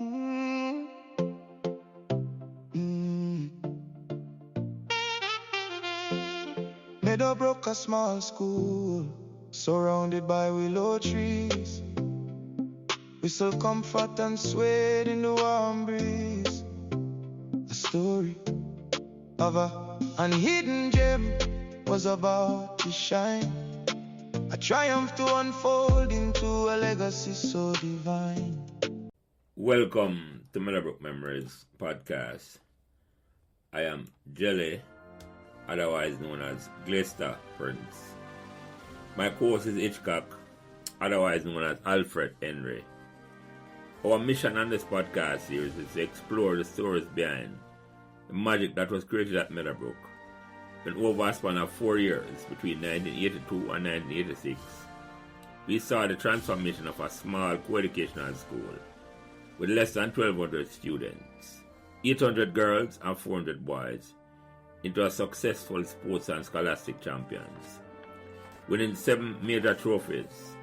Mm, mm. Meadowbrook, a small school, surrounded by willow trees. Whistle comfort and swayed in the warm breeze. The story of an hidden gem was about to shine. A triumph to unfold into a legacy so divine. Welcome to Meadowbrook Memories podcast. I am Jelly, otherwise known as Glester Prince. My co-host is Hitchcock, otherwise known as Alfred Henry. Our mission on this podcast series is to explore the stories behind the magic that was created at Meadowbrook. In over a span of 4 years, between 1982 and 1986, we saw the transformation of a small co-educational school with less than 1,200 students, 800 girls and 400 boys, into a successful sports and scholastic champions, winning 7 major trophies,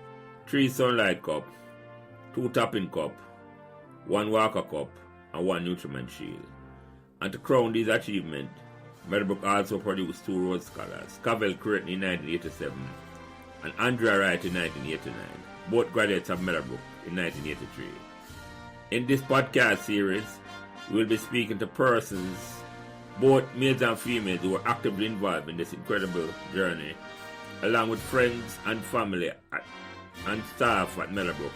3 Sunlight Cup, 2 Topping Cup, 1 Walker Cup, and 1 Nutriment Shield. And to crown these achievements, Meadowbrook also produced 2 Rhodes Scholars, Cavell Creighton in 1987 and Andrea Wright in 1989, both graduates of Meadowbrook in 1983. In this podcast series, we will be speaking to persons, both males and females, who are actively involved in this incredible journey, along with friends and family and staff at Meadowbrook,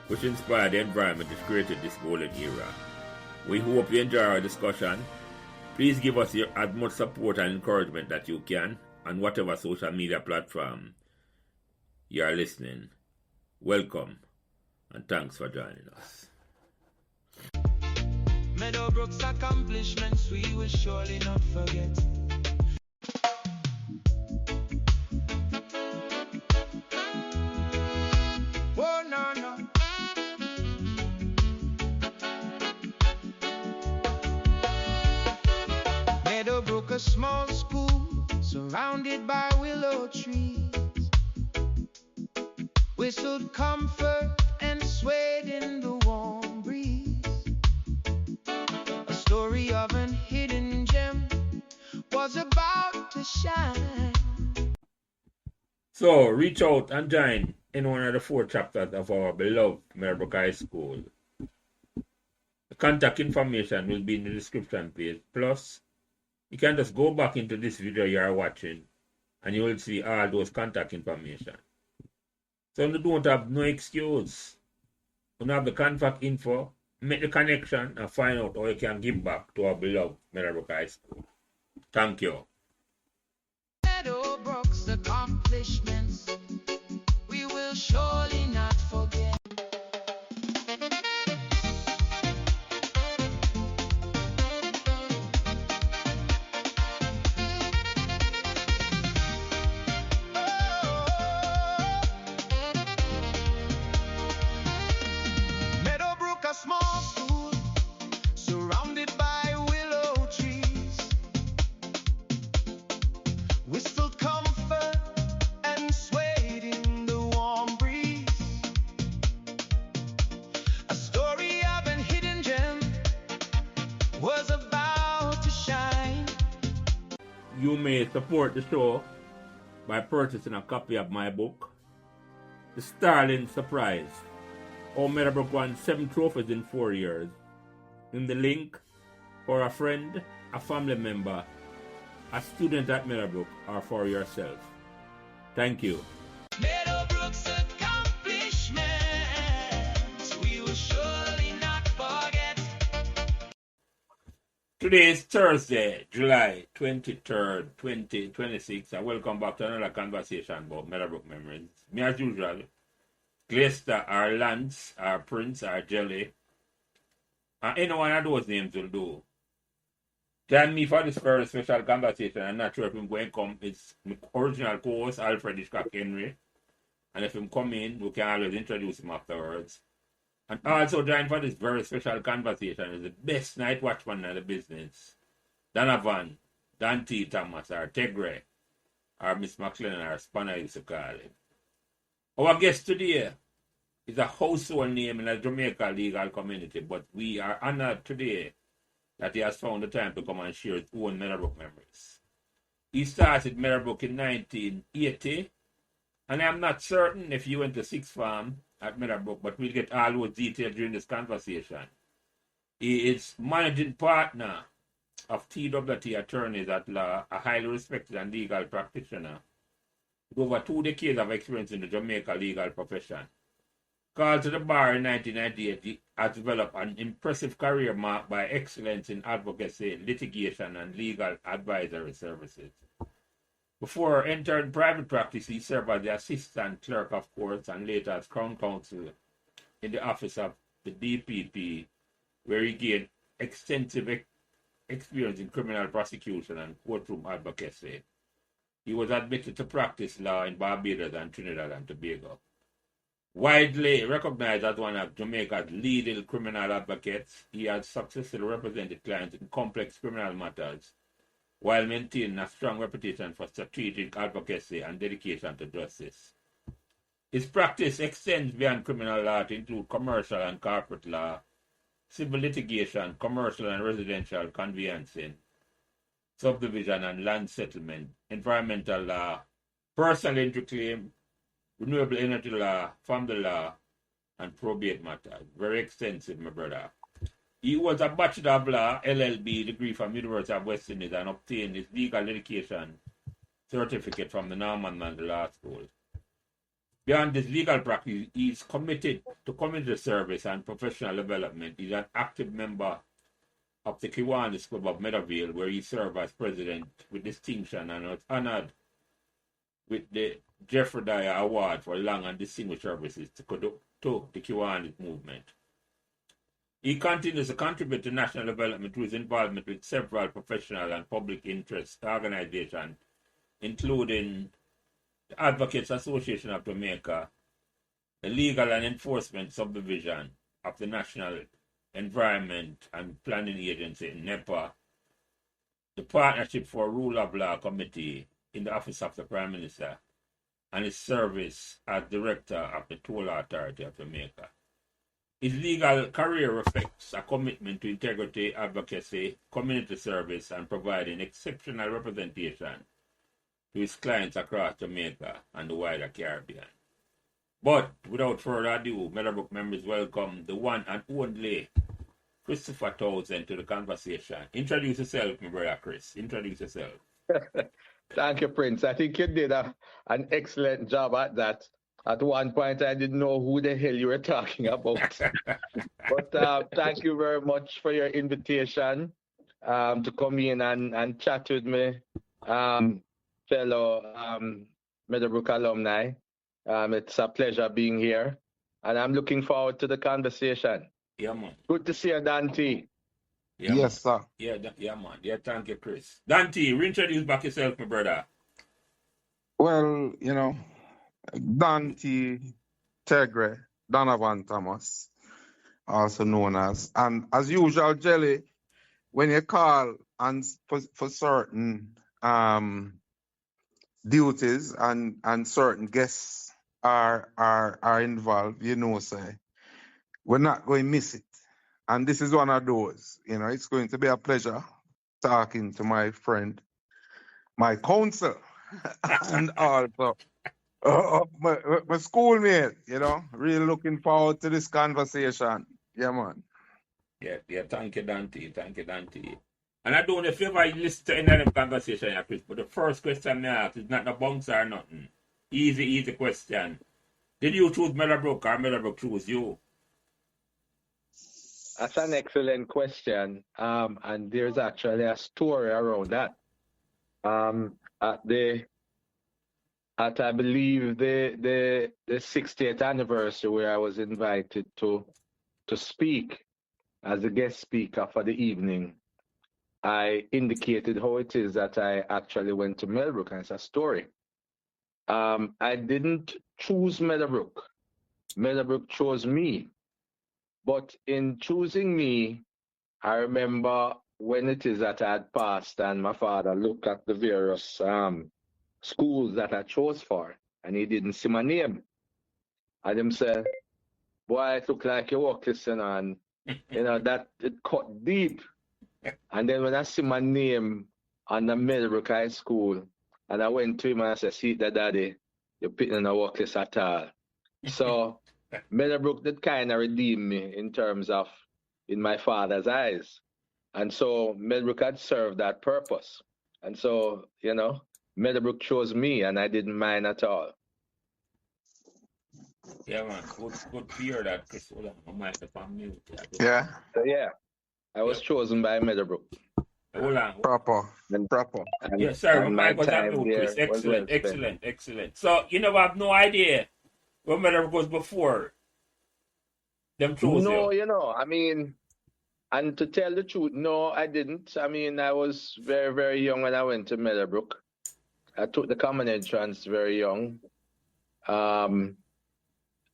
which inspired the environment that created this golden era. We hope you enjoy our discussion. Please give us as much support and encouragement that you can on whatever social media platform you are listening. Welcome and thanks for joining us. Meadowbrook's accomplishments we will surely not forget. Oh, no, no. Meadowbrook, a small school surrounded by willow trees, whistled comfort and swayed in the warm breeze. A story of an hidden gem was about to shine. So, reach out and join in one of the 4 chapters of our beloved Meadowbrook High School. The contact information will be in the description page. Plus, you can just go back into this video you are watching and you will see all those contact information. So you don't have no excuse. You have the contact info, make the connection and find out how you can give back to our beloved Meadowbrook High School. Thank you. Meadowbrook's accomplishments we will surely not forget. Meadowbrook, a small school surrounded by willow trees, whistled comfort and swayed in the warm breeze. A story of an hidden gem was about to shine. You may support the show by purchasing a copy of my book, The Starling Surprise, how Meadowbrook won 7 trophies in 4 years, in the link for a friend, a family member, a student at Meadowbrook, or for yourself. Thank you. Meadowbrook's accomplishments we will surely not forget. Today is Thursday, July 23rd, 2026, and welcome back to another conversation about Meadowbrook memories. Me as usual, Glester, our Lance, our Prince, our Jelly, and any one of those names will do. Join me for this very special conversation. I'm not sure if I'm going to come. It's my original co-host, Alfred Hitchcock Henry. And if him come in, we can always introduce him afterwards. And also join for this very special conversation is the best night watchman in the business. Donovan, Dan T. Thomas, or Tegre, or Miss McLennan, or Spanner used to call him. Our guest today is a household name in the Jamaica legal community, but we are honored today that he has found the time to come and share his own Meadowbrook memories. He started Meadowbrook in 1980, and I'm not certain if you went to sixth form at Meadowbrook, but we'll get all those details during this conversation. He is managing partner of TWT Attorneys at Law, a highly respected and legal practitioner with over 2 decades of experience in the Jamaica legal profession. Called to the bar in 1998, he has developed an impressive career marked by excellence in advocacy, litigation, and legal advisory services. Before entering private practice, he served as the assistant clerk of courts and later as crown counsel in the office of the DPP, where he gained extensive experience in criminal prosecution and courtroom advocacy. He was admitted to practice law in Barbados and Trinidad and Tobago. Widely recognized as one of Jamaica's leading criminal advocates, he has successfully represented clients in complex criminal matters while maintaining a strong reputation for strategic advocacy and dedication to justice. His practice extends beyond criminal law to include commercial and corporate law, civil litigation, commercial and residential conveyancing, subdivision and land settlement, environmental law, personal injury claim, renewable energy law, family law, and probate matters. Very extensive, my brother. He was a Bachelor of Law, LLB degree from University of West Indies and obtained his legal education certificate from the Norman Mandela Law School. Beyond his legal practice, he is committed to community service and professional development. He is an active member of the Kiwanis Club of Meadowvale, where he served as president with distinction and was honored with the Jeffrey Dyer Award for long and distinguished services to the Kiwanis movement. He continues to contribute to national development through his involvement with several professional and public interest organizations, including the Advocates Association of Jamaica, the Legal and Enforcement Subdivision of the National Environment and Planning Agency in NEPA, the Partnership for Rule of Law Committee in the Office of the Prime Minister, and his service as Director of the Toll Authority of Jamaica. His legal career reflects a commitment to integrity, advocacy, community service, and providing exceptional representation to his clients across Jamaica and the wider Caribbean. But without further ado, Meadowbrook members welcome the one and only Christopher Townsend to the conversation. Introduce yourself, my brother Chris. Introduce yourself. Thank you, Prince. I think you did an excellent job at that. At one point, I didn't know who the hell you were talking about. But thank you very much for your invitation to come in and chat with me, fellow Meadowbrook alumni. It's a pleasure being here, and I'm looking forward to the conversation. Yeah, man. Good to see you, Dante. Yeah, Yes, man. sir. Yeah, man. Yeah, thank you, Chris. Dante, reintroduce back yourself, my brother. Well, Dante Tegre, Donovan Thomas, also known as, and as usual, Jelly, when you call and for certain duties and certain guests are involved, say, we're not going to miss it. And this is one of those. It's going to be a pleasure talking to my friend, my counsel, and also my schoolmate, really looking forward to this conversation. Yeah, man. Yeah, thank you, Dante. Thank you, Dante. And I don't know if you ever listen to any of them conversation, Chris, but the first question I ask is not a bouncer or nothing. Easy question. Did you choose Meadowbrook or Meadowbrook choose you? That's an excellent question. And there's actually a story around that. At I believe the 60th anniversary, where I was invited to speak as a guest speaker for the evening, I indicated how it is that I actually went to Meadowbrook, and it's a story. I didn't choose Meadowbrook. Meadowbrook chose me. But in choosing me, I remember when it is that I had passed and my father looked at the various schools that I chose for, and he didn't see my name. And him said, boy, it looked like you walk listen and that it cut deep. And then when I see my name on the Meadowbrook High School, and I went to him and I said, see the daddy, you're pitting a walk list at all. So Meadowbrook did kind of redeem me in my father's eyes. And so Meadowbrook had served that purpose. And so, Meadowbrook chose me and I didn't mind at all. Yeah, man. Good to hear that, Chris. Hold on, I might have on mute. Yeah. So yeah, I was chosen by Meadowbrook. Hold on. Proper. Yeah, sorry, my mic was on time mute, Chris. there was well Excellent. So you never have no idea what Meadowbrook was before them chose No, you? I mean, and to tell the truth, no, I didn't. I mean, I was very, very young when I went to Meadowbrook. I took the common entrance very young.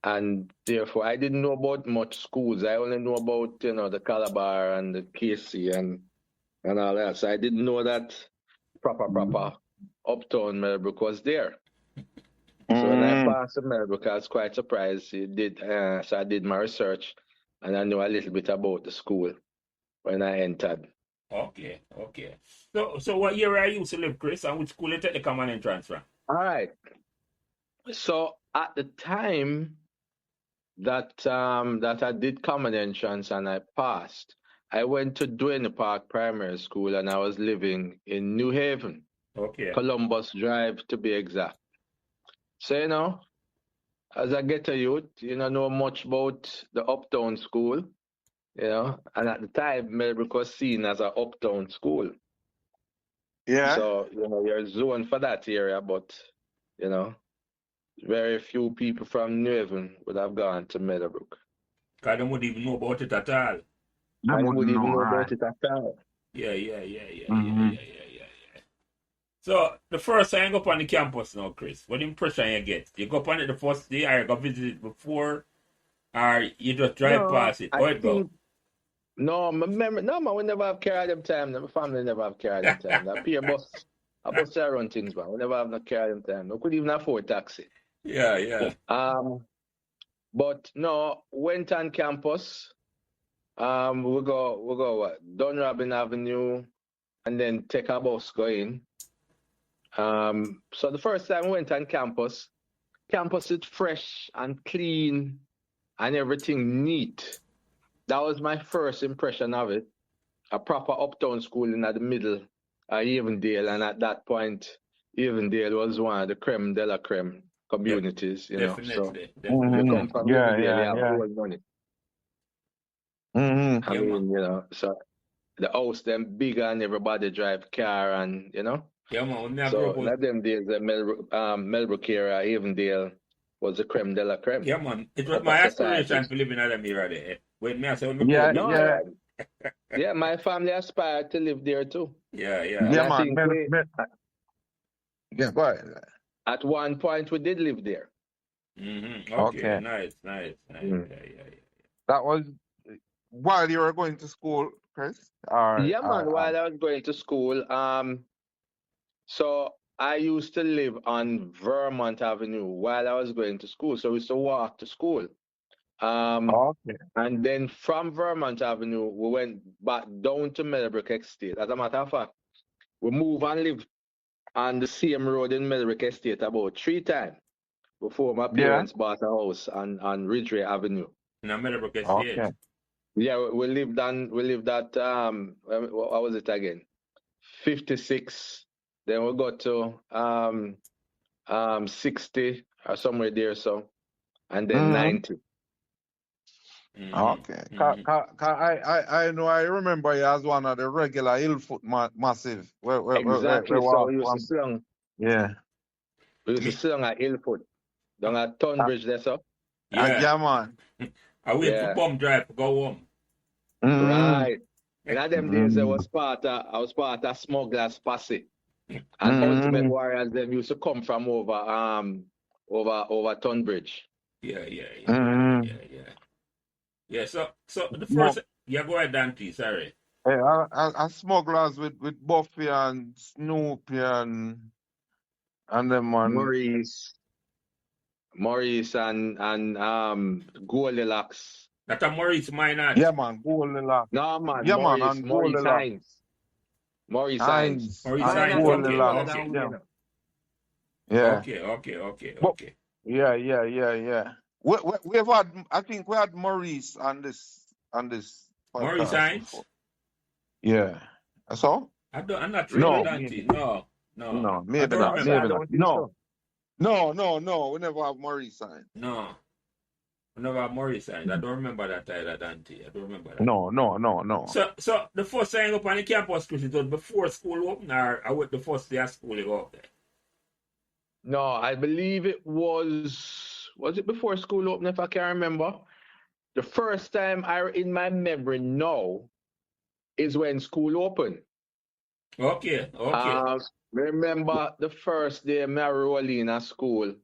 And therefore, I didn't know about much schools. I only know about, the Calabar and the Casey and all that. So I didn't know that proper uptown Meadowbrook was there. So when I passed the Meadowbrook, I was quite surprised. So I did my research, and I knew a little bit about the school when I entered. Okay. So what year are you used to live, Chris, and which school you take the common entrance from? All right. So at the time that I did common entrance and I passed, I went to Duane Park Primary School and I was living in New Haven. Okay. Columbus Drive to be exact. So, as I get a youth, know much about the uptown school, and at the time, Meadowbrook was seen as an uptown school. Yeah. So, you're zoned for that area, but, very few people from New Haven would have gone to Meadowbrook. Because they wouldn't even know about it at all. I wouldn't even know about it at all. Yeah. So, the first time you go up on the campus now, Chris, what impression you get? You go up on it the first day, or you go visit it before, or you just drive past it? How it go? No, we never have carried them time. My family never have carried them time. I bus to run things, but we never have no carry them time. We could even afford taxi. Yeah. But no, went on campus. We go what? Dunrobin Avenue, and then take a bus going. So the first time we went on campus is fresh and clean and everything neat. That was my first impression of it. A proper uptown school in the middle of Avondale, and at that point, Avondale was one of the creme de la creme communities, Definitely. So you come from Avondale, you have all money. Mm-hmm. I mean, so the house them big and everybody drive car and Yeah, man. So in them days, the Meadowbrook area, Avondale was the creme de la creme. Yeah, man. It was my aspiration to live in that era there. When me, I said, yeah, my family aspired to live there too. Yeah. Yeah, man. Yeah, go ahead. At one point, we did live there. Mm-hmm. Okay. Nice. Mm. Yeah. That was while you were going to school, Chris? Man, while I was going to school. So I used to live on Vermont Avenue while I was going to school. So we used to walk to school. And then from Vermont Avenue, we went back down to Meadowbrook Estate. As a matter of fact, we moved and lived on the same road in Meadowbrook Estate about 3 times before my parents bought a house on Ridgeway Avenue. In Meadowbrook Estate. Okay. Yeah, we lived at what was it again? 56. Then we got to 60 or somewhere there, so, and then 90. Okay. I know. I remember you as one of the regular Hillfoot massive. Exactly. So we used to sing. Yeah. We used to sing at Hillfoot. Down at Tonbridge there, so. Yeah, man. I went to Bum Drive to go home. Right. And at them days, I was part of Smugglers Posse. And Ultimate Warriors, them used to come from over Tonbridge. Yeah. So the first, go ahead, Dante. Sorry. I smugglers with Buffy and Snoopy and them man. Maurice. Maurice and Goldilocks. That's a Maurice Minot. Yeah, man, Goldilocks. No, man, Yeah, man, and Maurice Goldilocks. Hines. Maurice Hines. Hines. Maurice And Hines. From Okay, Goldilocks. Canada, okay. Yeah. you know. Yeah. Okay. But, yeah. We've had, I think we had Maurice on this Maurice podcast Hines? before. Yeah. That's all? I'm not No. sure, Dante. No. No, I maybe don't not. remember. Maybe I not. don't think so. No. We never have Maurice Hines. No. I never have Maurice Hines. I don't remember that either, Dante. I don't remember that. No. So the first time up on the campus, Chris, it was before school opened, or I went the first day of school you go up there? No, I believe it was it before school opened, if I can remember? The first time in my memory now is when school opened. Okay. Remember the first day I roll in at school,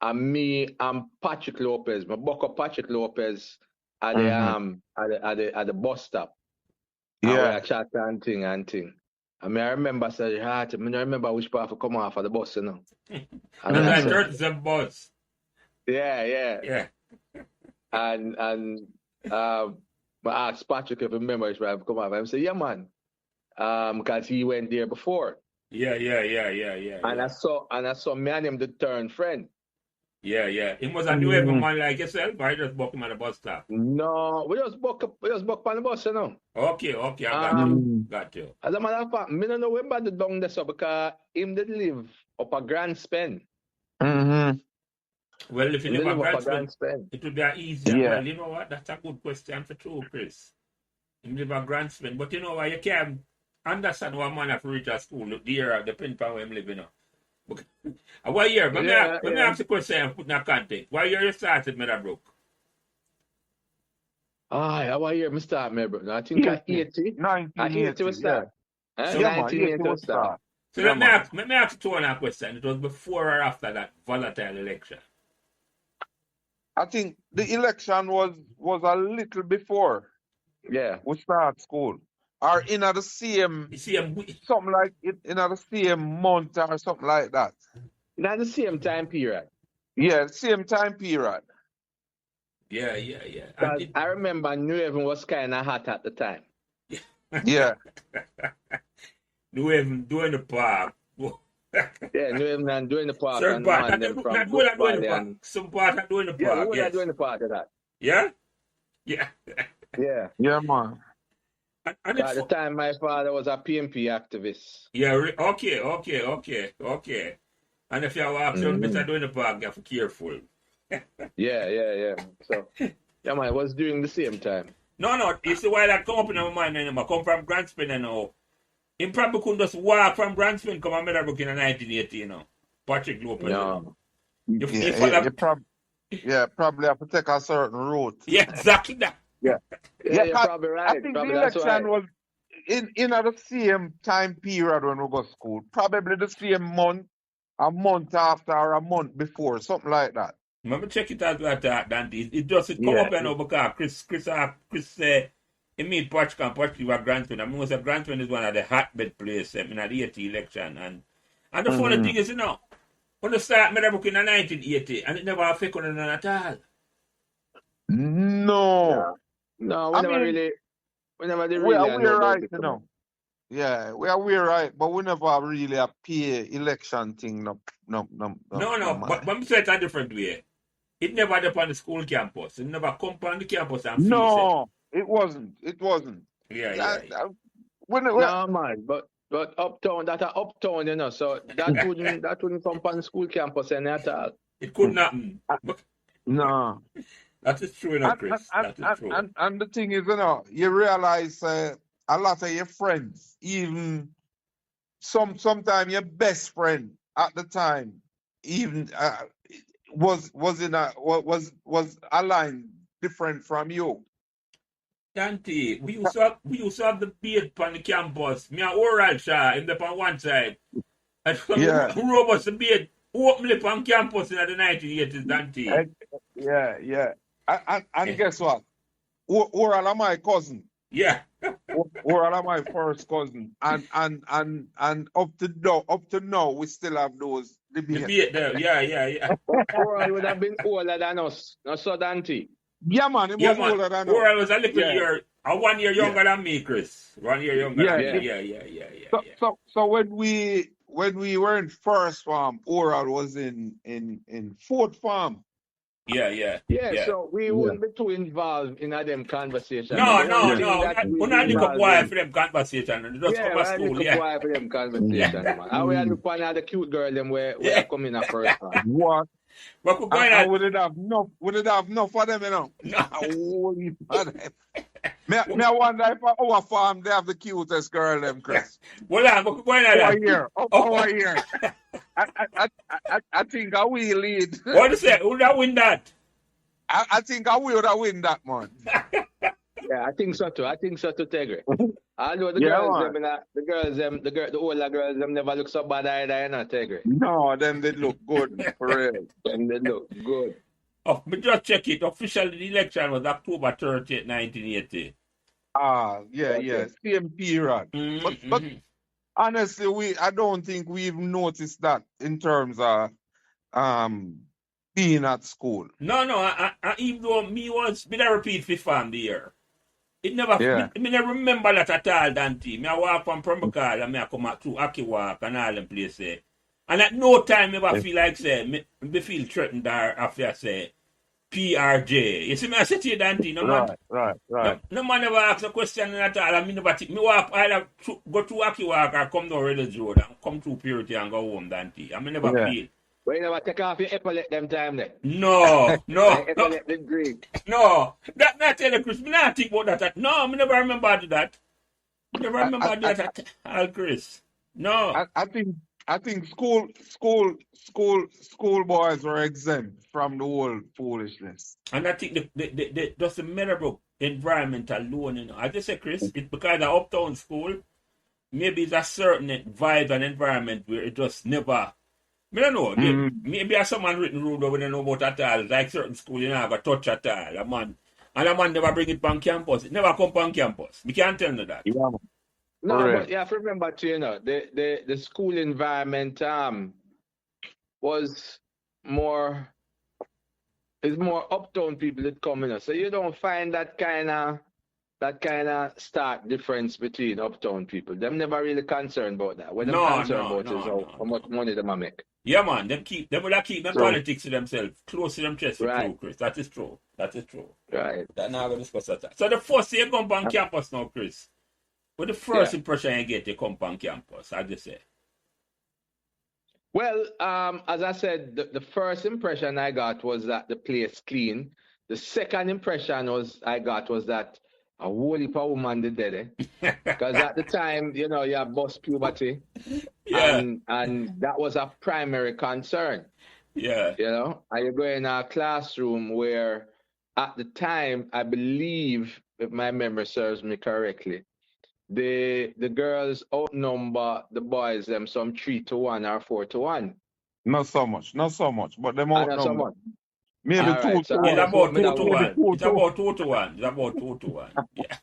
and me and Patrick Lopez, my buck up Patrick Lopez at the bus stop. Yeah. And we chat and thing. I mean, I remember saying, I don't remember which part to come off of the bus, you know. And then I turned to some bus. Yeah. And I asked Patrick if he remember which part to come off. I said, yeah, man. Because he went there before. Yeah. And I saw me and him the turn friend. Yeah. He must have knew every man like yourself, or he just book him at the bus stop. No, we just book on the bus, you know. Okay, I got you. As a matter of fact, I don't know when the down there, so because him did live up a Grand Spend. Well, if you live at Grand Spend, it would be easier. Yeah. Well, you know what? That's a good question for true, Chris. You live at Grand Spend, but you know what? You can't understand what man have to reach a school the year depending on where I'm living now. What year? Let me ask the question and put in a context. What year you started Meadowbrook? what year I start Meadowbrook? I think at 80. 1980 we start. Yeah. So 1980 we start. So let me ask you one question. It was before or after that volatile election? I think the election was a little before. Yeah. We start school. Or in the same something like it in the same month or something like that. Not the same time period. Yeah, same time period. Yeah. I remember New Haven was kind of hot at the time. Yeah. New Haven doing the park. Yeah, New Haven and doing the park. Certain part not doing the park. Some part are doing the park. Yeah, doing the part of that. Yeah. Yeah, man. And at the time, my father was a PMP activist. Yeah, okay. And if you walk around Mr. doing the park, you have to be careful. Yeah. So, yeah, man, it was during the same time. No, it's the way that come up in my mind anymore. I come from Grand Spin and now. He probably couldn't just walk from Grand Spin come to Meadowbrook in 1980, you know. Patrick Lopez. No. You probably have to take a certain route. Yeah, exactly that. Yeah, you're probably right. I think the election was in the same time period when we go to school. Probably the same month, a month after, or a month before, something like that. Remember, check it out like that, Dante. It doesn't come up now because Chris said, he meet Patrick and Patrick were Granton. I mean, Granton is one of the hotbed places in the 80 election. And the funny thing is, you know, when they start Meadowbrook in 1980, and it never affected none at all. No, we never did really. We are right, you know. Yeah, we are right, but we never really a pay election thing. No. But I'm saying it a different way. It never happened on the school campus. It never come on the campus and no, it wasn't. Yeah. No, man, but uptown, that's uptown, you know, so that wouldn't come on the school campus any at all. It couldn't happen. No. That is true enough, Chris. That is true. And the thing is, you know, you realize a lot of your friends, even sometimes your best friend at the time, even was aligned different from you. Dante, we used to have the beard on the campus. Me and Oral Shah in the on one side. And who robust the beard open up on campus in the 1980s, Dante. Yeah. And guess what? Oral are my cousin. Yeah. Oral are my first cousin. And up to now we still have those Debate there. Yeah. Oral would have been older than us. Not so Dante. Yeah, man, he was older than us. Oral was a little Yeah. year, 1 year younger than me, Chris. 1 year younger Yeah, than me. yeah. Yeah. So when we were in first farm, Oral was in fourth farm. Yeah. So we wouldn't be too involved in them conversations. No. We We're not look up why for them conversation. Just come to school, look up why for them conversations, man. I will look for the cute girl them where come in at first. What? But we're going I would it have enough for them, you know. No. Holy for them. Me I wonder if our farm they have the cutest girl, them, Chris. Well, we're going at that. Our year. I think I will lead. What is it? Who that win that? I think I will win that, man. Yeah, I think so too, Tegre. I know the older girls, them never look so bad either, you know, Tegre. No, them they look good, for real. Them they look good. Oh, but just check it. Officially, the election was October 30th, 1980. Yeah. Same period. But honestly, I don't think we've noticed that in terms of being at school. No, I even though me repeat fifth farm the year. It never, me never remember that at all, Dante. Me I walk from Permbakal and me I come out to Aki Walk and all them places. And at no time me ever feel like say, me feel threatened or after say, PRJ. You see me I say to you, Dante, no man. Right. No man never ask a question at all. I mean never me walk either go to Aki Walk or come down Reddit's Road and come through Purity and go home, Dante. I mean never feel. But you never take off your epaulet them time then? No. Epaulet the green. No. That not tell you, Chris. Me not think about that. No, I never remember do that. Never remember that at all, Chris. No. I think school boys were exempt from the whole foolishness. And I think the just the Meadowbrook environment alone, you know. I just say, Chris, it's because of uptown school, maybe it's a certain vibe and environment where it just never. I don't know. Maybe as someone written rude over there know about at all. Like certain school, you never touch at all. A man never bring it on campus. It never come on campus. We can't tell you that. Yeah. No, but you have to remember too, you know, the school environment was more uptown people that come in. So you don't find that kind of stark difference between uptown people. Them never really concerned about that. What they're concerned about is how much money they make. Yeah, man. Them will keep them politics to themselves, close to them chest. Right. True, Chris. That is true. Right. That now we'll discuss that. So the first day you come on campus now, Chris. What the first impression you get, you come on campus? How'd you say? Well, as I said, the first impression I got was that the place clean. The second impression I got was that a whole heap of woman did there. Because at the time, you know, you have bust puberty. Yeah. And that was a primary concern. Yeah. You know, and you go in a classroom where at the time, I believe, if my memory serves me correctly, the girls outnumber the boys them some 3-1 or 4-1. Not so much, but them outnumber. Not so much. Maybe All 2-1. right, so It's about 2-1. It's about 2-1. It's about 2-1. Yeah.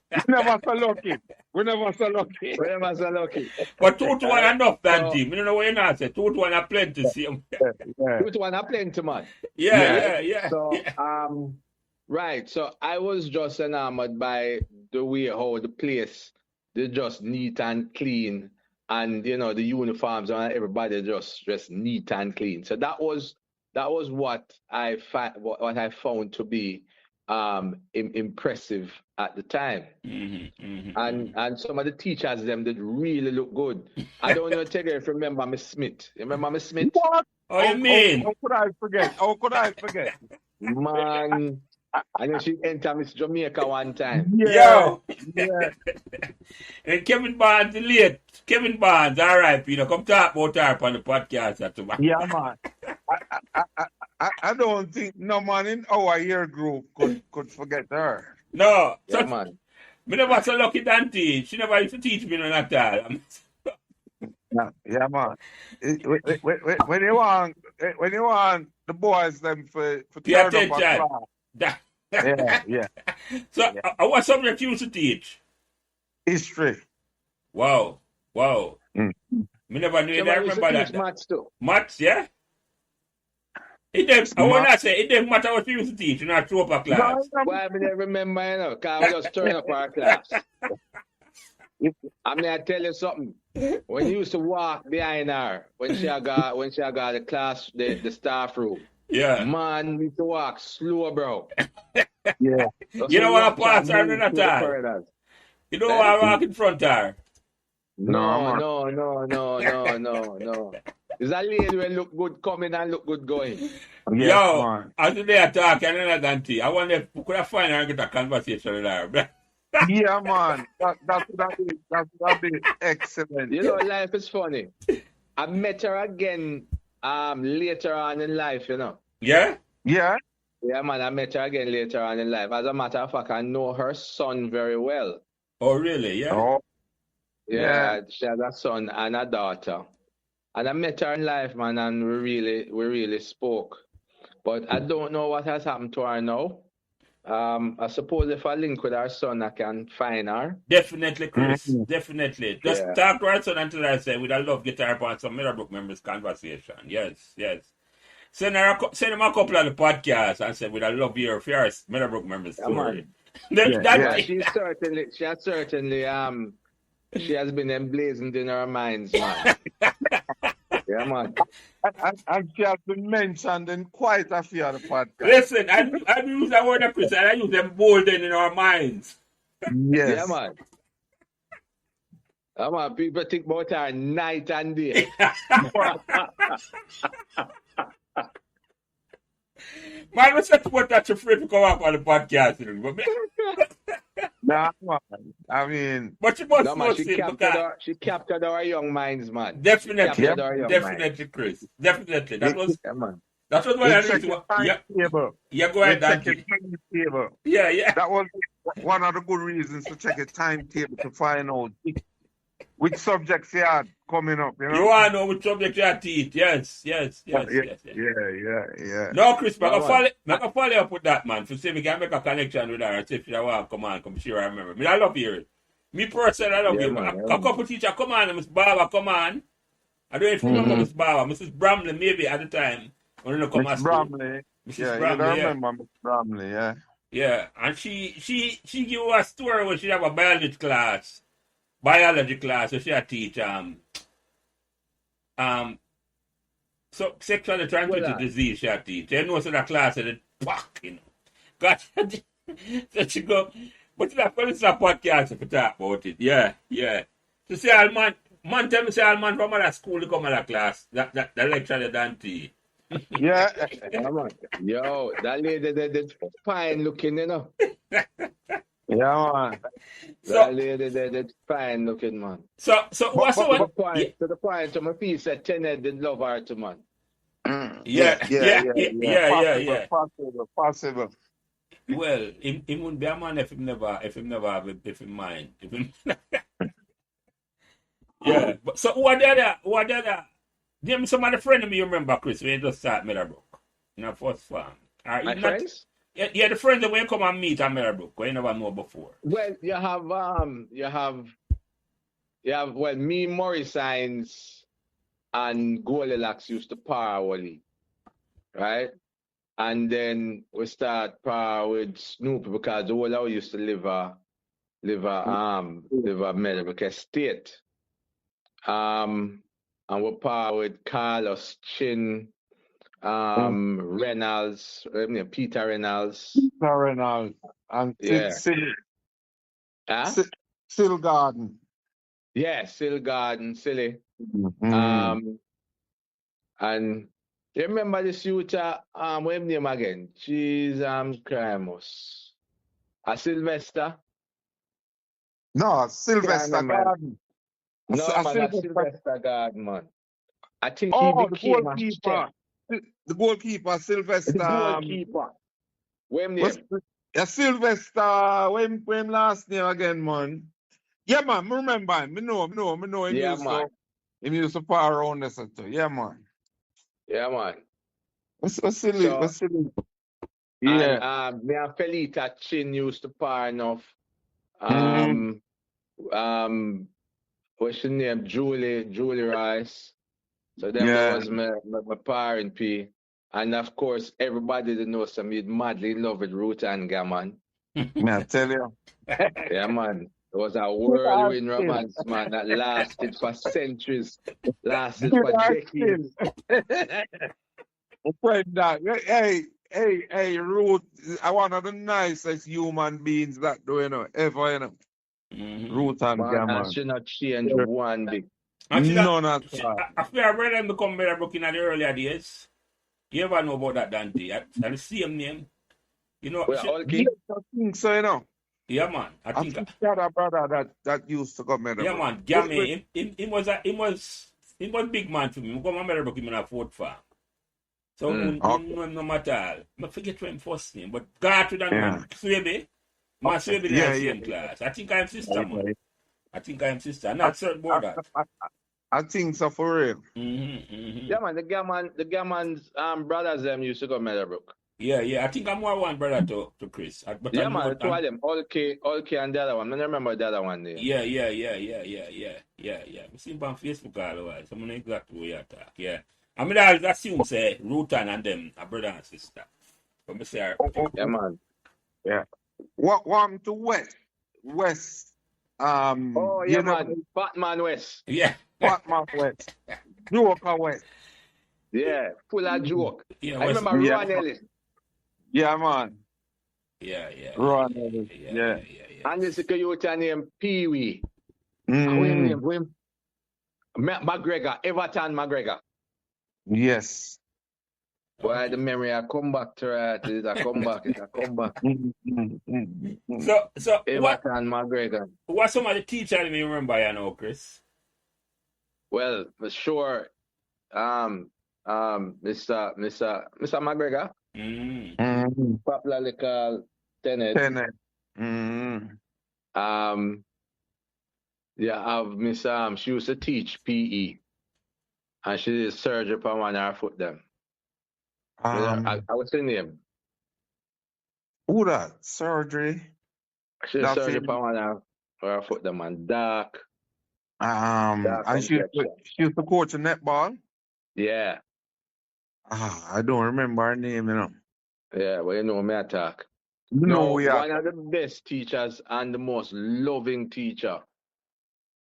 We never so lucky. But 2-1 enough, Dante. I don't know what you're not saying. 2-1 are plenty. 2-1 are plenty, man. Yeah. So, right. So I was just enamored by the way how the place, they're just neat and clean. And, you know, the uniforms and everybody just neat and clean. So that was what I found to be impressive at the time. And some of the teachers them did really look good. I don't know if you remember Miss Smith. You remember Miss Smith? What? Oh, you mean? How could I forget? Man, I know she entered Miss Jamaica one time. Yeah. And Kevin Barnes late. Kevin Barnes, all right, you know, come talk about her on the podcast. Yeah, man. I don't think no man in our year group could forget her. No. Yeah, man. Me never so lucky Dante. She never used to teach me none at all. Yeah, man. When you want the boys them for pay turn attention. up a class. Yeah. So what subject you used to teach? History. Wow. Me never knew that. I remember that. Maths too. Maths, yeah? I want to say, it didn't matter what you used to teach, you not show up a class. Well, I mean, I remember, you know, because we just turn up our class. I mean, I tell you something. When you used to walk behind her, when she got the class, the staff room. Yeah. Man, we used to walk slow, bro. Yeah. You don't want to pass her in at all. You don't want to walk in front of her. No. Is that lady will look good coming and look good going? Yes, Yo, man. as they are talking, I wonder if we could have find her and get a conversation with her. Yeah, man. That'd be excellent. You know, life is funny. I met her again later on in life, you know. Yeah? Yeah? Yeah, man, I met her again later on in life. As a matter of fact, I know her son very well. Oh, really? Yeah? Oh. Yeah, she has a son and a daughter. And I met her in life, man, and we really spoke. But I don't know what has happened to her now. I suppose if I link with her son, I can find her. Definitely, Chris. Definitely. Just talk to her son until I say, we'd love to get her on some Meadowbrook members conversation. Yes. Send him a couple of the podcasts and say, we'd love to hear first Meadowbrook members story. She has been emblazoned in our minds, man. Yeah, man. And she has been mentioned in quite a few of the podcasts. Listen, I use that word, Chris, and I use them bolden in our minds. Yes. Yeah, man. Come on, people think about her night and day. Man, let's not put that to free to come up on the podcast. Nah, man. I mean, but you must know she captured our young minds, man. Definitely, Chris. Definitely. That was what I need. Yeah, go ahead, Dante. Yeah. That was one of the good reasons to check a timetable to find out which subjects you had coming up, you know? You want to know which subject you teach. Yes. Yeah. No, Chris, I can follow up with that, man. To see if we can make a connection with her. See if she want to come sure I remember. I love hearing. Me personally, I love hearing. A couple teacher, come on, Miss Baba, come on. I don't know if you remember Miss Baba. Mrs. Bramley, maybe at the time. When you come Miss Bramley. Mrs. Bramley, I remember Miss Bramley, yeah. Yeah, and she give you a story when she have a biology class, so she teach so sexually transmitted disease she teach. You know, so that class and you know. God, so she go, but it's a podcast if you talk about it. Yeah. So say all man tell me say all man from other school to come to that class. That lecture they done to you. Yeah. Yo, that lady that's fine looking, you know. Yeah, man. That lady that's fine looking, man. So what's to the point to my piece that Tenet didn't love her too, man. Yeah. Possible. Well, he wouldn't be a man if he never have if he mind. Yeah. But so who are the other? Give me some of the friend of me you remember, Chris, when you just start Meadowbrook. In our first farm. My friends? Yeah, the friends that when you come and meet at Meadowbrook, you never know before. Well, you have me, Morris Hines, and Goldilocks used to power Wally. Right? And then we start power with Snoopy because the whole house used to live a Meadowbrook estate. And we power with Carlos Chin, Reynolds, Peter Reynolds. And Sill Garden. Yeah, Sill Garden, Silly. And you remember this youth, what his name again? Jesus Christ. Sylvester? No, Sylvester Garden. No, man, Sylvester Garden, man. I think he became a chef. The goalkeeper, Sylvester. The goalkeeper. When name? Yeah, Sylvester. When last name again, man? Yeah, man. I remember him. I know him. Yeah, man. He used to power around this too. Yeah, man. Yeah, man. What's silly? Yeah. And me and Felita Chin used to power enough. What's your name? Julie Rice. So them was my power in P. And of course, everybody that knows some he'd madly in love with Ruth and Gammon. Me I tell you. Yeah, man. It was a whirlwind romance, man, that lasted for centuries, lasted for decades. Friend, hey, Ruth, one of the nicest human beings that do, ever, Ruth and Man, Gammon. and she not change one bit. None at all. I feel I read them become Meadowbrook in the earlier days. You ever know about that, Dante? And the same name. Well, okay. Yes, I think so, Yeah, man. I think that a brother that used to come Meadowbrook. yeah, man. Gammy, he was big man for me. I come to Meadowbrook him in a Fort Farm. So no matter. I forget what him first name, but God to that man, Swebe. Man, Swebe in the same class. I think I am sister, man. I think I am sister. I'm not certain about that. I think so for real. Yeah, man, the Gammon's brothers them used to go Meadowbrook. Yeah. I think I'm more one brother to Chris. But yeah, man, two of them. Okay, and the other one. I don't remember the other one there. Yeah. I see him on Facebook all the while. So I know exactly where you talk. Yeah. I mean, I assume, say, Rutan and them are brother and sister. But I say, yeah, man. Yeah. One to West. Oh, yeah, man. Batman West. Yeah. Batman West. Joker West. Yeah, full of joke. Yeah, I remember Ron Ellis. Yeah, man. Yeah. Ron Ellis. Yeah. And this youth named Pee Wee. Mm. McGregor, Everton McGregor. Yes. Boy, the memory I come back to it. It's a comeback. So Everton McGregor. What some of the teachers you remember, Chris? Well, for sure, Mr. McGregor. Popularly called Tenet. Yeah, I have Miss she used to teach PE. And she did surgery upon one of her foot them. What's her name? Who that? Surgery? She did surgery upon one of her foot them, and dark. And she used to coach a netball? Yeah. I don't remember her name, Yeah, well, you know me I talk. No, yeah. One of the best teachers and the most loving teacher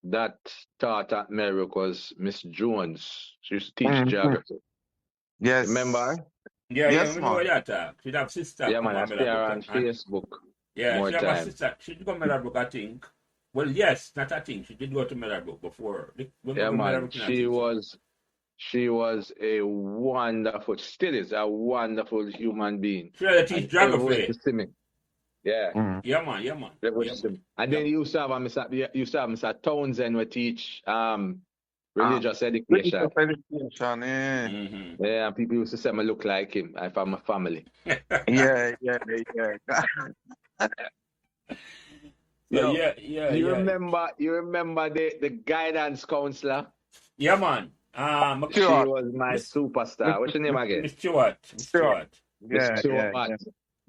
that taught at Meadowbrook was Miss Jones. She used to teach geography. Yes. Remember her? Yeah, yes, remember what you talk. She'd have sister. Yeah, man, I see her on Facebook. Yeah, she have a sister. She did go to Meadowbrook, I think. Well, yes, not I think. She did go to Meadowbrook before. Yeah, man, she was a wonderful, still is a wonderful human being. She had to teach geography. Yeah. Yeah, man. Yeah, and then you used to have Mr. Townsend who teach religious education. Yeah, and people used to say I look like him if I'm a family. Yeah. You remember the guidance counselor? Yeah, man. She was my superstar. What's your name again? Miss Stewart.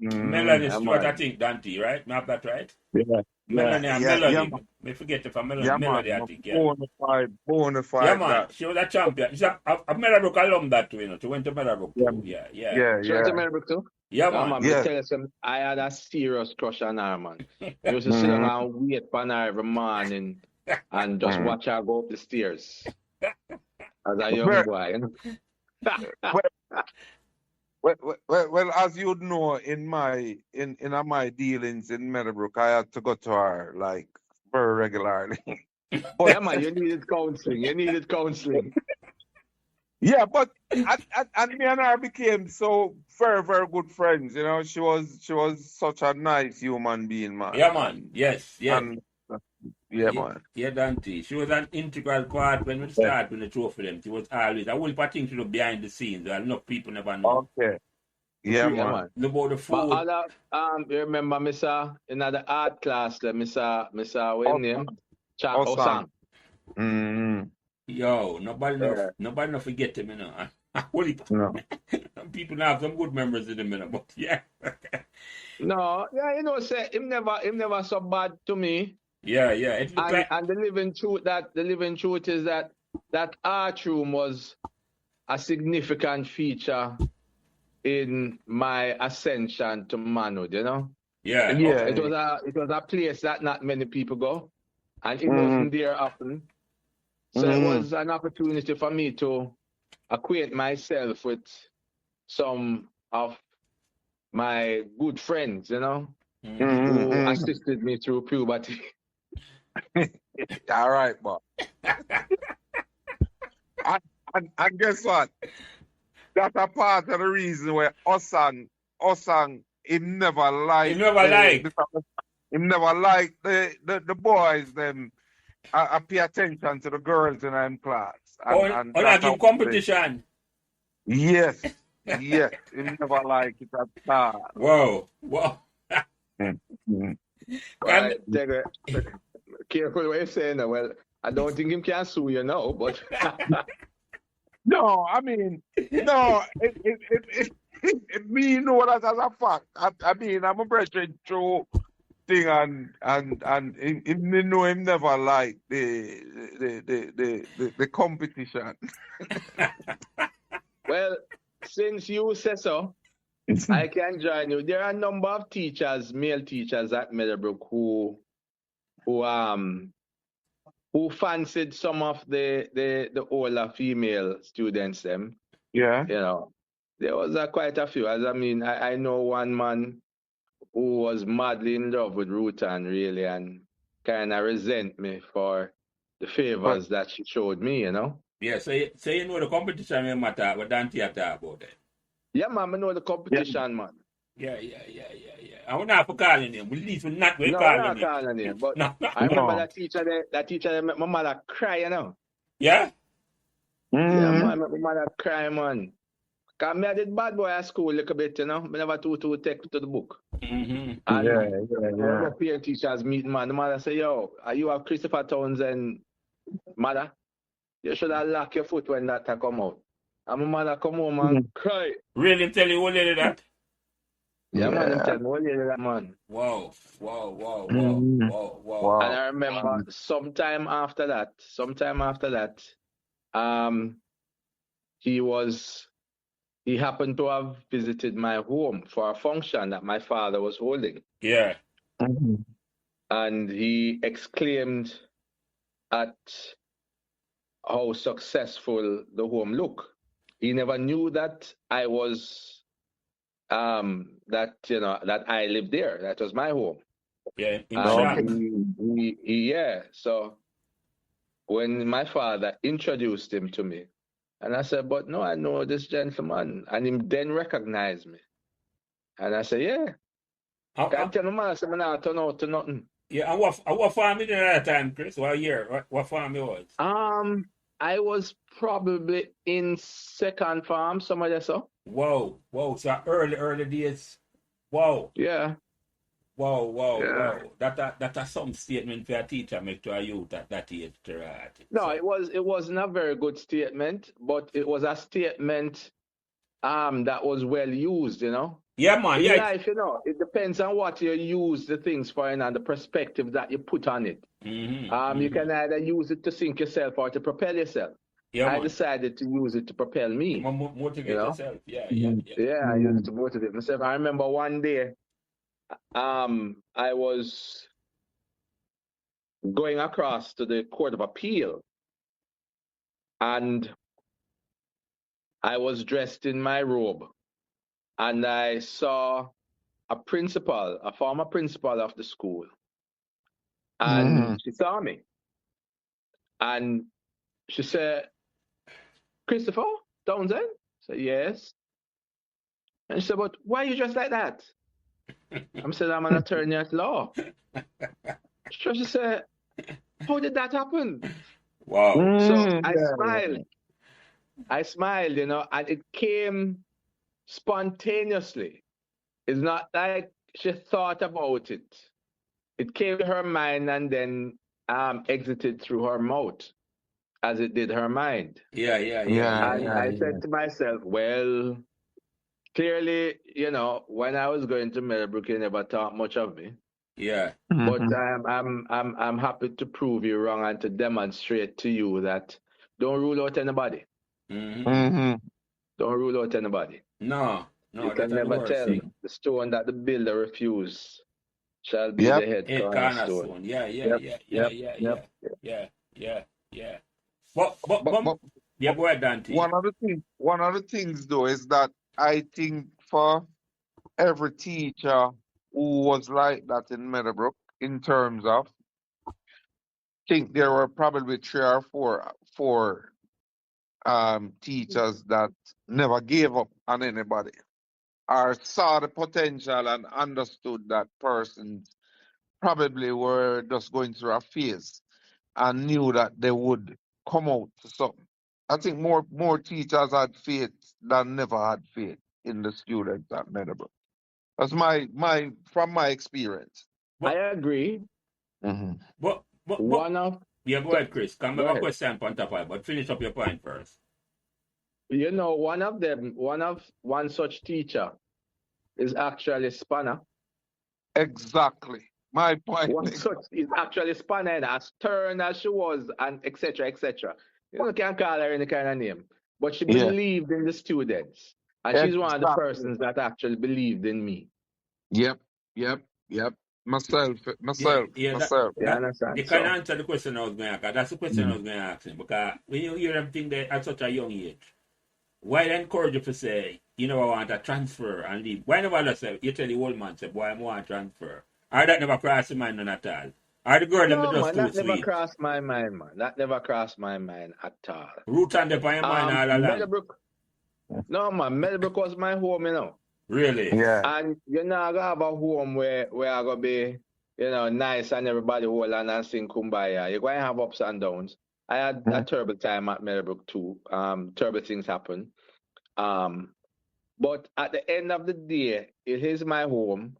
Yeah. Melanie Stewart, I think, Dante, right? Not that right? Yeah. Melanie. Me forget if I'm Melanie, I think. Yeah. Bonafide. Yeah, man. She was a champion. She's a Meadowbrook alum that too, She went to Meadowbrook too. Yeah. She went to Meadowbrook too? Yeah, man. Tell you I had a serious crush on her, man. I used to sit down and wait for her every morning and just watch her go up the stairs. As a young boy, Well, as you know, in my dealings in Meadowbrook, I had to go to her like very regularly. Yeah, man, you needed counseling. Yeah, but and me and her became so very, very good friends. She was such a nice human being, man. Yeah, man. Yes. And, man. Yeah, Dante. She was an integral part when we started with the trophy them. She was always, I whole thing she was behind the scenes. Enough people never know. Okay. Yeah, man. About the food. But you remember, Mr. in the art class, Mr. What's name? Osang. Yo, nobody no forget him, No. People now have some good memories in them, but yeah. No, yeah, say him never so bad to me. Yeah. And the living truth is that art room was a significant feature in my ascension to manhood, you know. Yeah. Yeah. It was a place that not many people go, and it wasn't there often. So it was an opportunity for me to acquaint myself with some of my good friends, you know, who assisted me through puberty. All right, boy. and guess what? That's a part of the reason where Osang, him never liked. Him never liked the boys. Them I pay attention to the girls in them class. And like in competition. Yes. Yes. Him never liked it at all. Wow. Right, careful what you're saying. Well, I don't think him can sue you now, but no, I mean, no, it me know that as a fact. I mean, I'm a brethren true thing, and him know him never liked the competition. Well, since you say so, I can join you. There are a number of teachers, male teachers at Meadowbrook who fancied some of the older female students. Them, Yeah. you know, there was quite a few. As I mean, I know one man who was madly in love with Rutan, really, and kind of resent me for the favors that she showed me, you know. Yeah, so you know the competition may matter, but don't you talk about it? Yeah, man, I know the competition, man. Yeah. I will not for calling him. At least we're not calling him. No, we're not calling him. But I remember that teacher made my mother cry, you know. Yeah? Yeah, man, my mother cry, man. Because I did bad boy at school a little bit, you know. I never too take to the book. And Yeah. parent teachers meeting, man. The mother say, yo, are you have Christopher Townsend, mother? You should have locked your foot when that come out. And my mother come home and cry. Really tell you what lady that? Yeah, man, him tell me what lady that, man. Wow. And I remember sometime after that, he happened to have visited my home for a function that my father was holding. Yeah. And he exclaimed at how successful the home looked. He never knew that I was that I lived there. That was my home. Yeah, so when my father introduced him to me, and I said, but no, I know this gentleman. And he then recognized me. And I said, yeah. Can't tell my man, I said, I'm not turn out to nothing. Yeah, and what farm you did at that time, Chris? What year? What farm you was? I was probably in second farm, somewhere there, so. Wow. So early days. Wow. Yeah. Wow. That's some statement for a teacher make to a youth at that age. No, it wasn't a very good statement, but it was a statement that was well used, you know. Yeah, man. In life, you know, it depends on what you use the things for and the perspective that you put on it. You can either use it to sink yourself or to propel yourself. Yeah, I decided to use it to propel me. Motivate yourself. Yeah. I used it to motivate myself. I remember one day, I was going across to the Court of Appeal, and I was dressed in my robe, and I saw a former principal of the school, and she saw me, and she said, Christopher Townsend? I said, yes. And she said, but why are you dressed like that? I said, I'm an attorney at law. She said, how did that happen? Wow. So I smiled, you know, and it came spontaneously. It's not like she thought about it. It came to her mind and then exited through her mouth as it did her mind. Yeah. I said to myself, well, clearly, you know, when I was going to Meadowbrook, you never thought much of me. Yeah. But I'm happy to prove you wrong and to demonstrate to you that don't rule out anybody. Don't rule out anybody. No. No, You that can are the never worst tell. thing. The stone that the builder refused shall be Yep. the head Head cornerstone. cornerstone. Yeah, Yep, yep, yep. yeah. But But yeah, go ahead, Dante. one of the things though is that I think for every teacher who was like that in Meadowbrook, in terms of, think there were probably three or four teachers that never gave up on anybody or saw the potential and understood that persons probably were just going through a phase and knew that they would come out to something. I think more teachers had faith than never had faith in the students at Meadowbrook. That's from my experience. I But agree. Mm-hmm. but One of yeah, go ahead, Chris. Come Go have a ahead. question on top of it, but finish up your point first. One such teacher is actually Spanner. Exactly. My point. One such is actually Spanner, and as stern as she was, and etc. etc. You can't call her any kind of name, but she Yeah. believed in the students, and she's one of the Exactly. persons that actually believed in me. Yep. Myself. Yeah, You that they understand? can So answer the question I was going to ask. That's the question I was going to ask him. Because when you hear them think that at such a young age, why they encourage you to say, you know, I want to transfer and leave? Why never just say, you tell the old man, say, boy, I want to transfer? Or that never crossed your mind none at all? Or the girl, them no, just man, too that never sweet? crossed my mind, man. That never crossed my mind at all. Root on the on your mind all along. Meadowbrook, no, man, Meadowbrook was my home, Really? Yeah. And you're not gonna have a home where I gonna be, nice and everybody hold on and sing kumbaya. You're going to have ups and downs. I had a terrible time at Meadowbrook too. Terrible things happen. But at the end of the day, it is my home,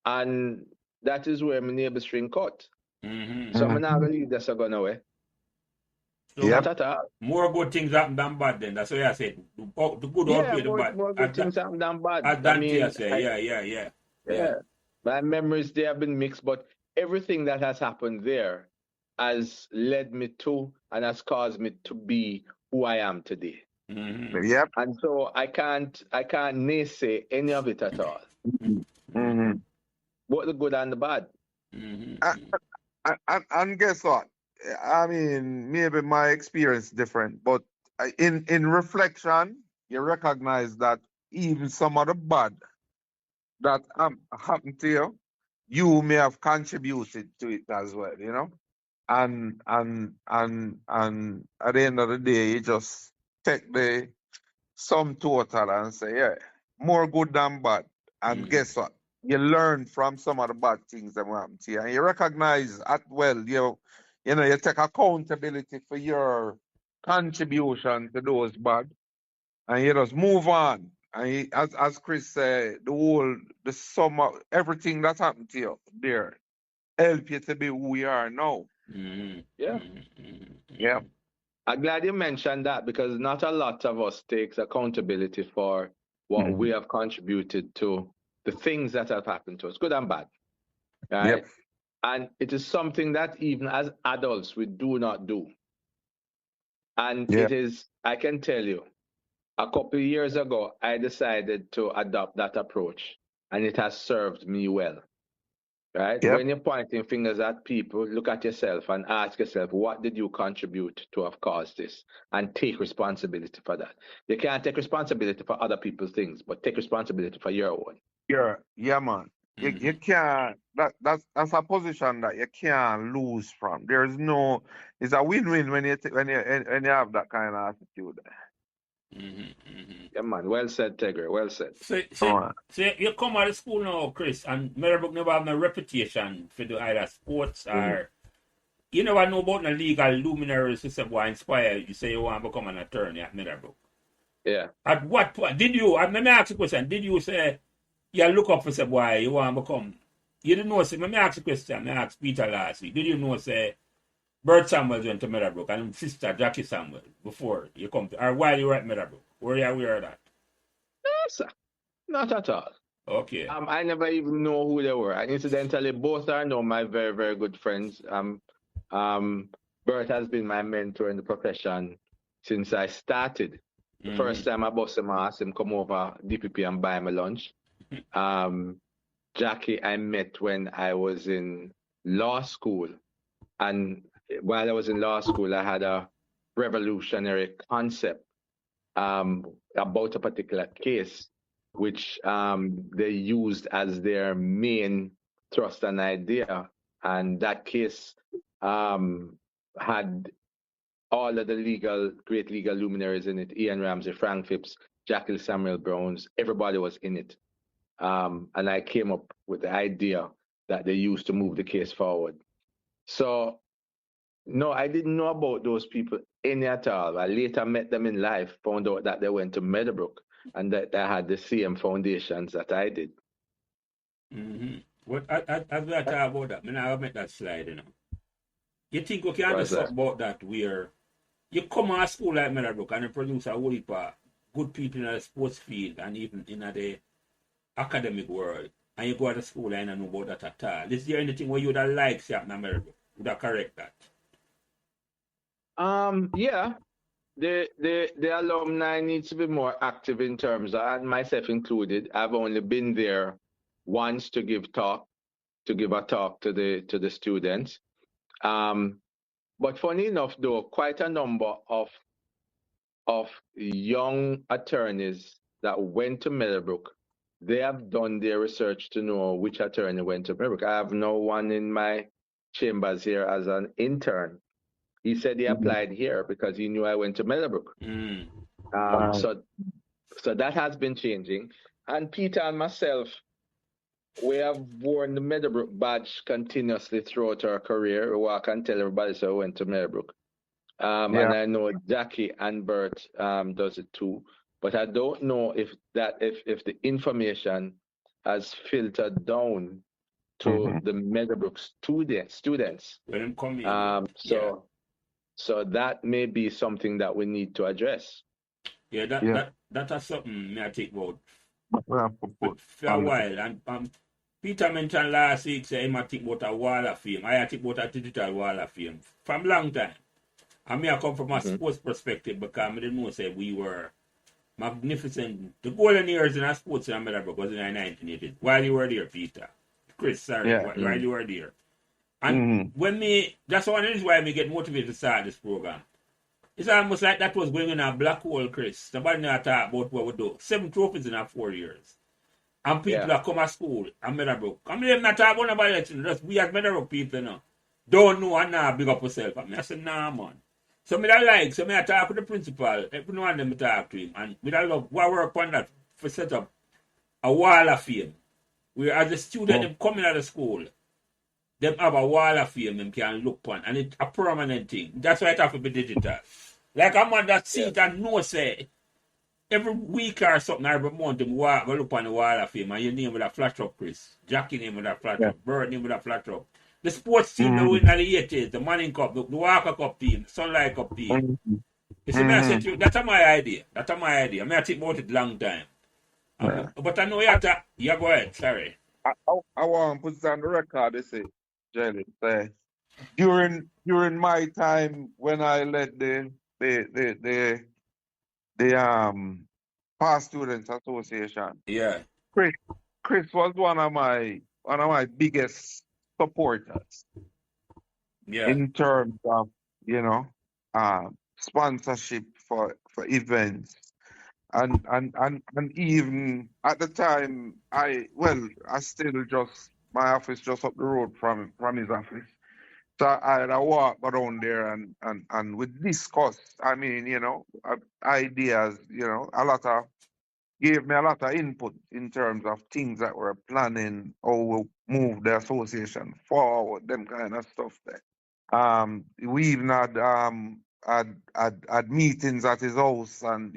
and that is where my neighbor string cut. Mm-hmm. So I'm not gonna leave this going away. So Yep. Not at all. more good things happen than bad then. That's what I said. The good Yeah, outweigh the bad. more good things happen than bad. As I Dante mean, say, yeah. yeah. My memories they have been mixed, but everything that has happened there has led me to and has caused me to be who I am today. Mm-hmm. Yep. And so I can't naysay any of it at all. Mm-hmm. Both the good and the bad. Mm-hmm. And guess what? I mean, maybe my experience different, but in reflection, you recognize that even some of the bad that happened to you, you may have contributed to it as well, and at the end of the day, you just take the sum total and say, yeah, more good than bad. And guess what? You learn from some of the bad things that happen to you, and you recognize at you take accountability for your contribution to those bad, and you just move on. And as Chris said, the sum of everything that happened to you there help you to be who you are now. Mm-hmm. Yeah. Mm-hmm. Yeah. I'm glad you mentioned that because not a lot of us takes accountability for what we have contributed to the things that have happened to us, good and bad. Right? Yep. And it is something that even as adults we do not do. And Yeah. it is, I can tell you, a couple of years ago, I decided to adopt that approach, and it has served me well. Right? Yep. When you're pointing fingers at people, look at yourself and ask yourself, what did you contribute to have caused this? And take responsibility for that. You can't take responsibility for other people's things, but take responsibility for your own. Yeah, man. You can't. That's a position that you can't lose from. It's a win-win when when you have that kind of attitude. Yeah, man. Well said, Tegre. Well said. So you come out of school now, Chris, and Meadowbrook never have no reputation for do either sports or you never know about the legal luminaries who say what inspire you. You say you want to become an attorney at Meadowbrook. Yeah. At what point did you? Let me ask you a question. Did you say you look up for say boy you want to become? You didn't know. Say, let me ask you a question. I asked Peter last week. Did you know say Bert Samuels went to Meadowbrook and sister Jackie Samuel before you come to, or while you were at Meadowbrook? Were you aware of that? No, sir. Not at all. Okay. I never even know who they were. And incidentally, both are now my very, very good friends. Bert has been my mentor in the profession since I started. The first time I bust him, I asked him come over DPP and buy me lunch. Jackie, I met when I was in law school. And while I was in law school, I had a revolutionary concept about a particular case, which they used as their main thrust and idea. And that case had all of the great legal luminaries in it: Ian Ramsey, Frank Phipps, Jackie Samuel Browns. Everybody was in it. And I came up with the idea that they used to move the case forward. So, no, I didn't know about those people any at all. I later met them in life, found out that they went to Meadowbrook and that they had the same foundations that I did. What as we are talking about that, I never met that slide, you know. You think we can do something about that where you come out of school like Meadowbrook and you produce a whole heap of good people in the sports field and even in the academic world, and you go to school and you don't know about that at all. Is there anything where you would have liked to happen in Meadowbrook? Would have correct that? Yeah. The alumni needs to be more active in terms of, and myself included. I've only been there once to give a talk to the students. But funny enough, though, quite a number of young attorneys that went to Meadowbrook, they have done their research to know which attorney went to Meadowbrook. I have no one in my chambers here as an intern. He said he applied here because he knew I went to Meadowbrook. So that has been changing. And Peter and myself, we have worn the Meadowbrook badge continuously throughout our career. We walk and tell everybody so we went to Meadowbrook. And I know Jackie and Bert does it too. But I don't know if the information has filtered down to the Meadowbrook students. When I'm coming. So that may be something that we need to address. Yeah, that's something I think about for a while. And Peter mentioned last week, say he might think about a wall of fame. I think about a digital wall of fame from long time. I mean, I come from a sports perspective because I didn't know, say, we were magnificent. The golden years in our sports in Meadowbrook was in the 1980s. While you were there, Peter. Chris, sorry, while you were there. And that's one of the reasons why I get motivated to start this program. It's almost like that was going in a black hole, Chris. Nobody never talk about what we do. 7 trophies in our 4 years. And people that come to school and Meadowbrook. I mean, not talk about nobody else. Just we as Meadowbrook people, you know, don't know and now big up yourself. I say, nah, man. So I talk with the principal. Every now and then I talk to him. And I love what work on that for set up a wall of fame. Where as a student, them coming out of school, them have a wall of fame them can look on. And it's a permanent thing. That's why it have to be digital. Like I'm on that seat and know, say, every week or something, every month, them go look on the wall of fame and your name with a flash up, Chris. Jackie name with a flash up. Bird name with a flash up. The sports team that win in the 80s, the Manning Cup, the Walker Cup team, the Sunlight Cup team. You see, I said to you, that's my idea. I think about it long time. But I know you have to, go ahead, sorry. I want to put it on the record, they say, Jelly, during my time when I led the Past Students Association. Yeah. Chris was one of my biggest supporters. Yeah. In terms of, sponsorship for events. And even at the time my office just up the road from his office. So I walk around there and we discuss, ideas, gave me a lot of input in terms of things that we're planning, how we'll move the association forward, them kind of stuff there. We even had meetings at his house and,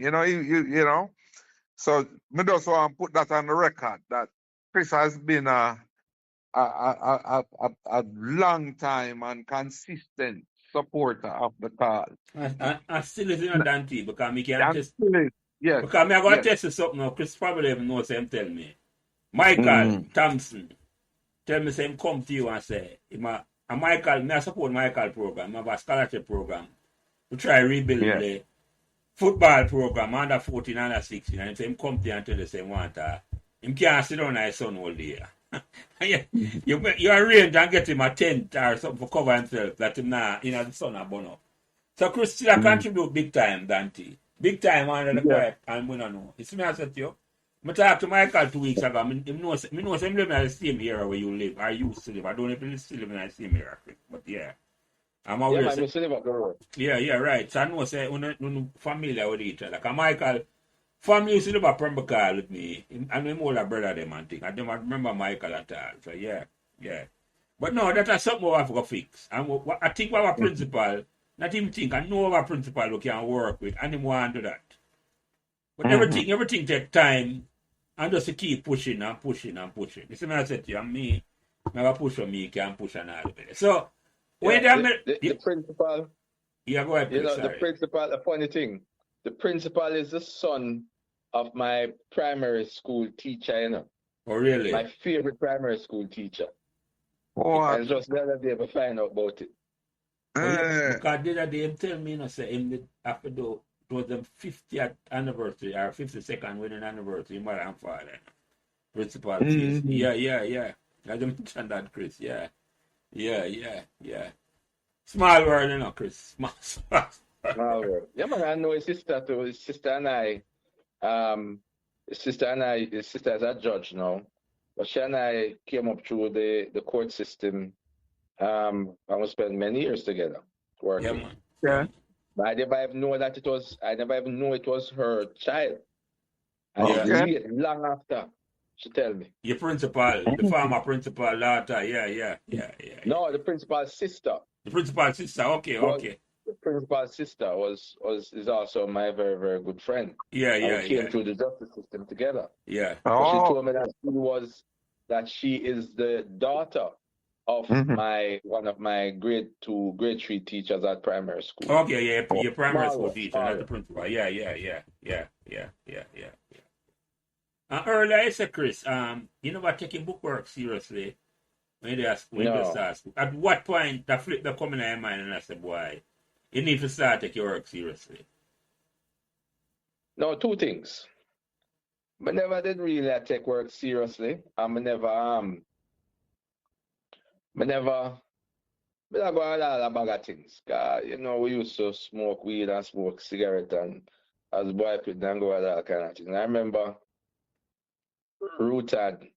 So I just want to put that on the record that Chris has been a long time and consistent supporter of the cause. I still is in Dante because me can't test. Yes. Because I'm going to test you something now. Chris probably even knows him tell me. Michael Thompson tell me him come to you and say, I support Michael program. I have a scholarship program to try rebuild the football program, under 14, under 16, and him come there and tell us him want him can't sit down his son all day. you arrange and get him a tent or something for cover himself that him not, the sun a burn up. So Chris still contribute big time, Dante. Big time under the quiet, and we don't know. It's me I said to you. I talked to Michael 2 weeks ago. I know him living in the same area where you live, or used to live. I don't know if he still live in the same area, but yeah. I'm aware. Yeah, man, still live up the road. Yeah, right. So I know say we're familiar with each other. Like Michael, family used to live at Pembroke with me. And my older brother them and thing. I don't remember Michael at all. So yeah. But no, that's something we have to fix. And I think our principal, not even think, I know our principal who can work with, and him want to do that. But everything takes time, and just to keep pushing and pushing and pushing. You see me I said to you, and me, I push on me, can push on all of it. So, the principal. Yeah, go ahead. The principal, a funny thing, the principal is the son of my primary school teacher, Oh, really? My favorite primary school teacher. Oh, and just the other day, I find out about it. Because the other day, him tell me, say, after it was the 50th anniversary, or 52nd wedding anniversary, mother and father. Principal says, yeah. I don't mention that, Chris, yeah. Small world, Chris. Small world. Yeah, man, I know his sister too. His sister and I, his sister is a judge now. But she and I came up through the court system, and we spent many years together working. Yeah, man. Yeah. But I never even know that I never even know it was her child. And long after, she tell me. Your principal, the former principal daughter, yeah. No, the principal's sister. The principal's sister, okay. The principal's sister is also my very, very good friend. Yeah. We came through the justice system together. Yeah. She told me that she is the daughter of one of my grade 3 teachers at primary school. Okay, yeah, your primary school teacher, not the principal. Yeah. Earlier I said, Chris, you never taking bookwork seriously when you start school. At what point that flip the coming in your mind and I said, boy, you need to start taking your work seriously? No, two things. I never did really take work seriously. I never go a lot of bag of things. We used to smoke weed and smoke cigarette, and as a boy could then go a lot of kind of things. I remember Ruth had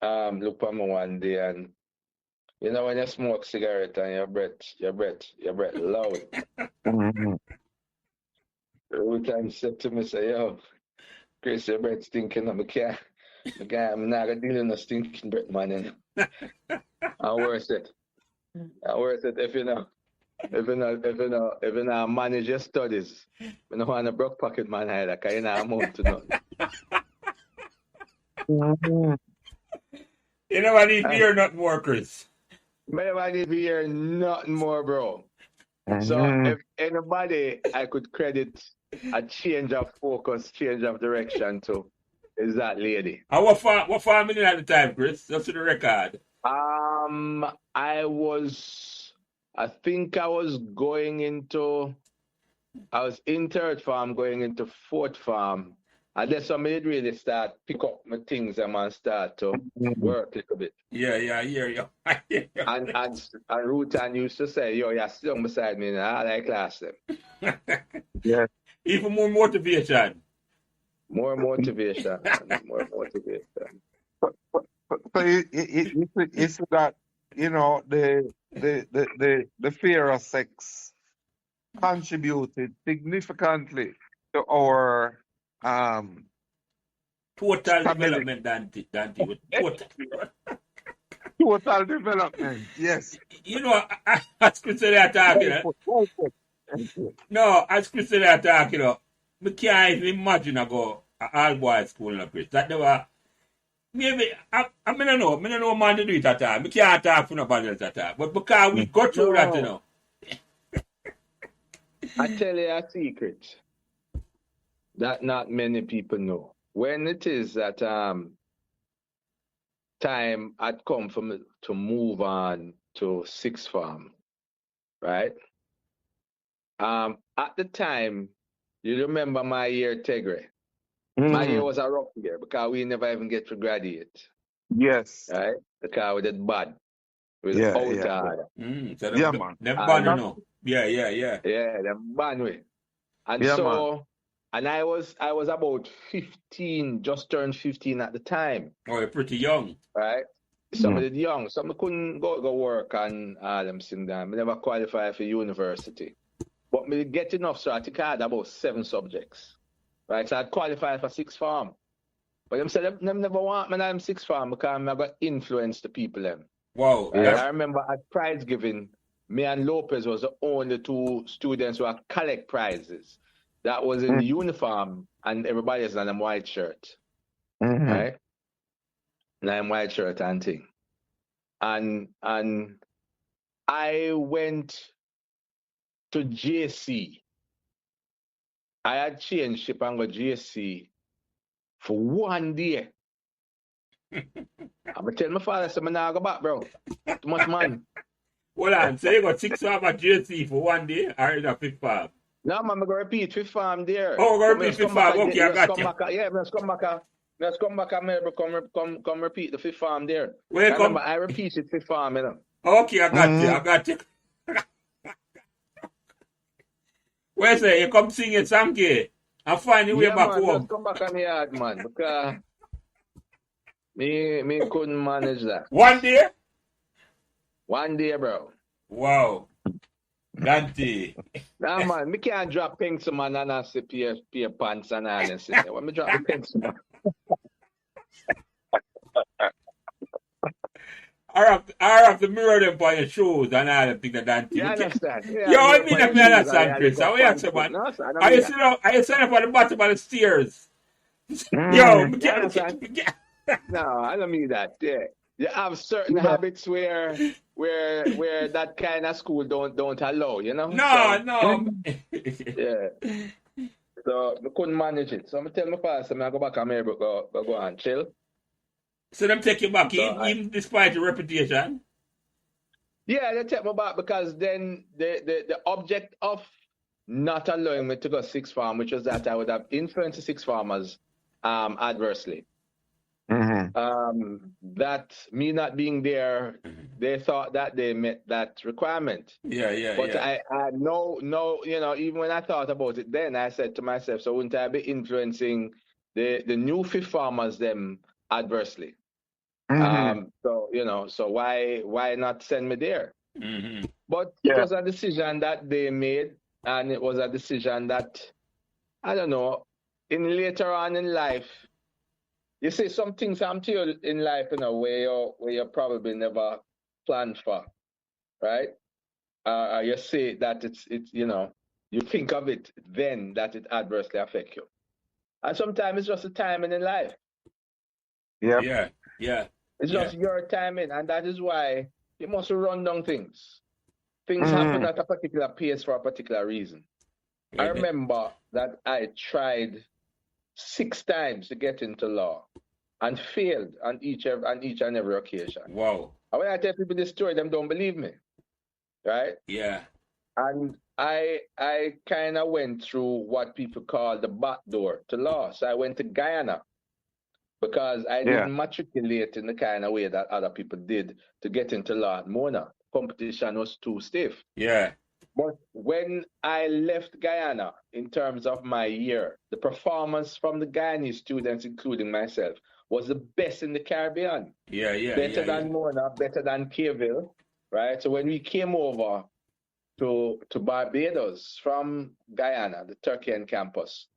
looked at me one day, and when you smoke cigarette and your breath loud. Ruth said to me, say, yo, Chris, your breath stinking. I'm not gonna deal with no stinking breath, man. And worse it if you know manage your studies. You don't want a broke pocket man either, because you know amount to nothing. You never need to hear nothing more, Chris. I never need to hear nothing more, bro. So if anybody I could credit a change of focus, change of direction to, is that lady. And what family at the time, Chris? Just to the record. I was in third farm going into fourth farm. And that's when I did really start pick up my things and start to work a little bit. Yeah, I hear you. And Rutan used to say, yo, you're sitting beside me now, I like class them. Yeah. Even more motivation. More motivation. So it's that, the fear of sex contributed significantly to our total development, Dante. Total development, yes. As Chris talking, as Chris talking, I can't even imagine I go all boys school in Chris. That never. Maybe I don't know man to do it at all. I can't talk for nobody else at all. But because we go through that, I tell you a secret that not many people know. When it is that time had come for me to move on to sixth farm, right? At the time, you remember my year, Tegre. My year was a rough year because we never even get to graduate. Yes. Right? Because we did bad. We Yeah, out yeah. order. So Yeah, man. them ban, you know. Yeah. Yeah, them ban we. And Yeah, so, and I was about 15, just turned 15 at the time. Oh, you're pretty young. Right? Some of the young, some couldn't go work and ALUMS in them. I never qualified for university. But me get enough, so I think I had about 7 subjects. Right? So I'd qualified for 6th form. But them said them never want me in 6th form because I'm going to influence the people them. Wow. Right? I remember at prize giving, me and Lopez was the only 2 students who had collect prizes. That was in the uniform and everybody else in a white shirt. Right? And I'm white shirt and thing. And I went to JC. I had changed ship and go JC for 1 day. I'm going to tell my father, so I'm not go back, bro. Too much man. Hold on, so you got 6th form at JC for 1 day or in a 5th form? No, man, I'm going to repeat 5th form there. Oh, we're going to repeat 5th form. Okay, I got you. Let's come back. Let's come back and maybe come repeat the 5th form there. Remember, I repeated 5th form, you know. Okay, I got you. Where say you come sing it, Samke, and find your way back home. Let's come back on the yard, man, because me couldn't manage that. 1 day? 1 day, bro. Wow. Dante. Nah, man, me can't drop pencil, man, and I say peer pants and all this. When me drop the pencil, man. I have to mirror them by your shoes and all them things that Dante. You understand? Yeah, I mean that me understand, Chris. How you answer, man? Are you sitting up at the bottom of the stairs? Yo, me can't. No, I don't mean that. Yeah. You have certain habits where that kind of school don't allow, you know? No. Yeah. So I couldn't manage it. So I'm tell my father, I go back to Meadowbrook, go and chill. So them take you back, even despite your reputation? Yeah, they take me back because then the object of not allowing me to go 6th form, which was that I would have influenced the 6th formers adversely. That me not being there, they thought that they met that requirement. But I no, you know, even when I thought about it then, I said to myself, so wouldn't I be influencing the new 5th formers them adversely? So, you know, so why not send me there? But it was a decision that they made, and it was a decision that, I don't know, later on in life, you see some things happen to you in life in a way where you probably never planned for, right? You say that it's you know, you think of it then that it adversely affects you. And sometimes it's just a timing in life. Yeah. It's just your timing, and that is why you must run down things. Things happen at a particular pace for a particular reason. I remember that I tried 6 times to get into law and failed on each and every occasion. Wow. And when I tell people this story, them don't believe me. Right? Yeah. And I kind of went through what people call the back door to law. So I went to Guyana because I didn't matriculate in the kind of way that other people did to get into law at Mona. Competition was too stiff. Yeah. But when I left Guyana, in terms of my year, the performance from the Guyanese students, including myself, was the best in the Caribbean. Better than Mona, better than Kayville, right? So when we came over to Barbados from Guyana, the Turkian campus,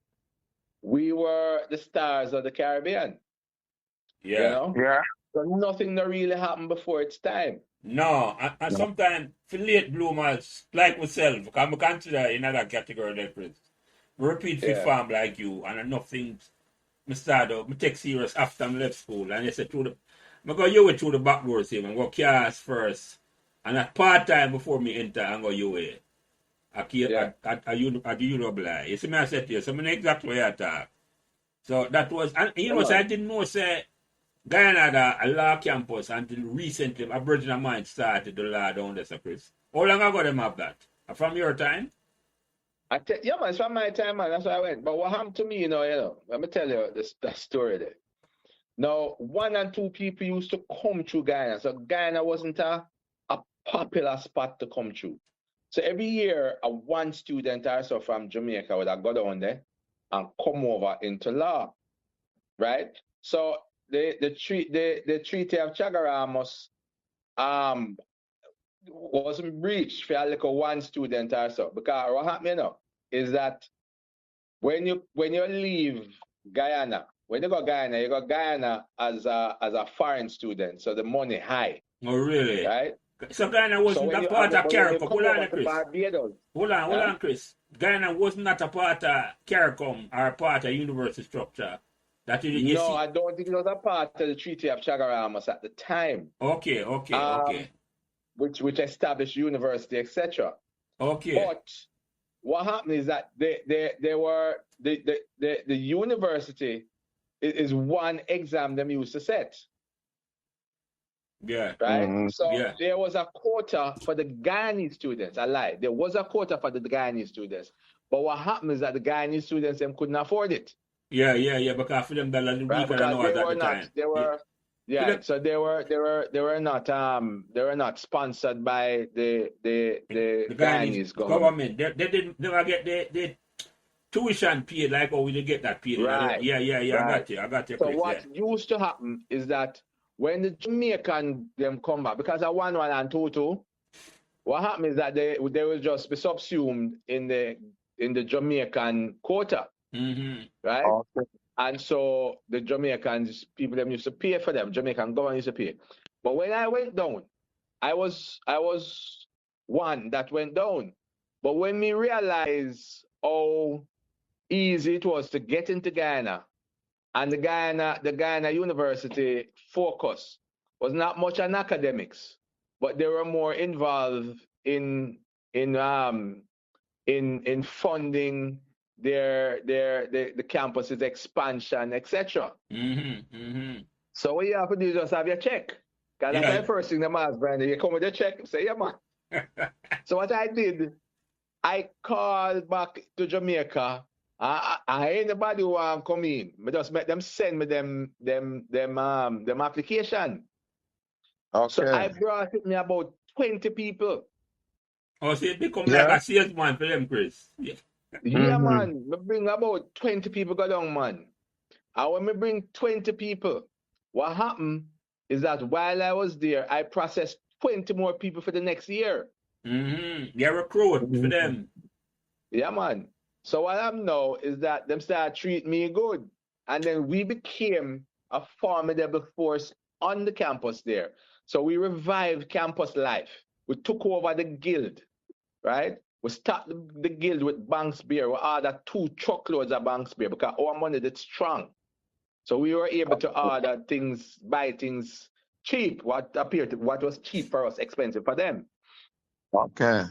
we were the stars of the Caribbean. Yeah. You know? Yeah. So nothing that really happened before its time. No, and sometimes for late bloomers like myself, because I consider in another category difference. We repeat 5th form like you, and enough things I start out, I take serious after I left school, and they say I go your way through the back doors here, and go cast first, and at part time before me enter and go your way. At the UWI. You see me I said to you, so I know exactly where you talk. So that was, and you know, so I didn't know, say, Guyana had a law campus until recently, a Virgin Mind started the law down there, so Chris. How long ago them have that? From your time? Yeah, man, it's from my time, man. That's why I went. But what happened to me, let me tell you that story there. Now, 1 and 2 people used to come through Guyana. So Guyana wasn't a popular spot to come through. So every year, one student or so from Jamaica would have go down there and come over into law, right? So the Treaty of Chaguaramas wasn't breached for like one student or so. Because what happened, is that when you leave Guyana, when you go Guyana as a foreign student, so the money high. Oh, really? Right? So Guyana wasn't a part of CARICOM. Hold on, Chris. Guyana was not a part of CARICOM or a part of university structure. I don't think it was a part of the Treaty of Chaguaramas at the time. Okay. Which established university, etc. Okay. But what happened is that the university is one exam them used to set. Yeah. Right? Mm-hmm. So there was a quota for the Guyanese students. I lied. There was a quota for the Guyanese students. But what happened is that the Guyanese students them couldn't afford it. Yeah. Because for them that was right? because They were so they were not sponsored by the Guyanese government. They didn't never get the tuition paid like how we did get that paid. Right. Yeah. Right. I got you. So what used to happen is that when the Jamaican them come back, because of 1 and 2, what happened is that they will just be subsumed in the Jamaican quota. Mm-hmm. Right? Okay. And so the Jamaicans, people them used to pay for them. Jamaican government used to pay. But when I went down, I was one that went down. But when me realized how easy it was to get into Guyana, and the Guyana University focus was not much on academics, but they were more involved in funding the campus's expansion, etc. Mm-hmm. So what you have to do is just have your check. Because that's the first thing the ask, Brandon. You come with your check, say, yeah, man. So what I did, I called back to Jamaica. I anybody who want to come in, I just make them send me them application. Okay. So I brought with me about 20 people. Oh, so it become like a salesman for them, Chris. Yeah, man. We bring about 20 people go down, man. And when we bring 20 people, what happened is that while I was there, I processed 20 more people for the next year. Mm-hmm. You recruit for them. Yeah, man. So what happened now is that them started treating me good. And then we became a formidable force on the campus there. So we revived campus life. We took over the guild, right? We stopped the guild with Banks beer. We ordered 2 truckloads of Banks beer because our money is strong. So we were able to order things, buy things cheap. What was cheap for us, expensive for them. Okay.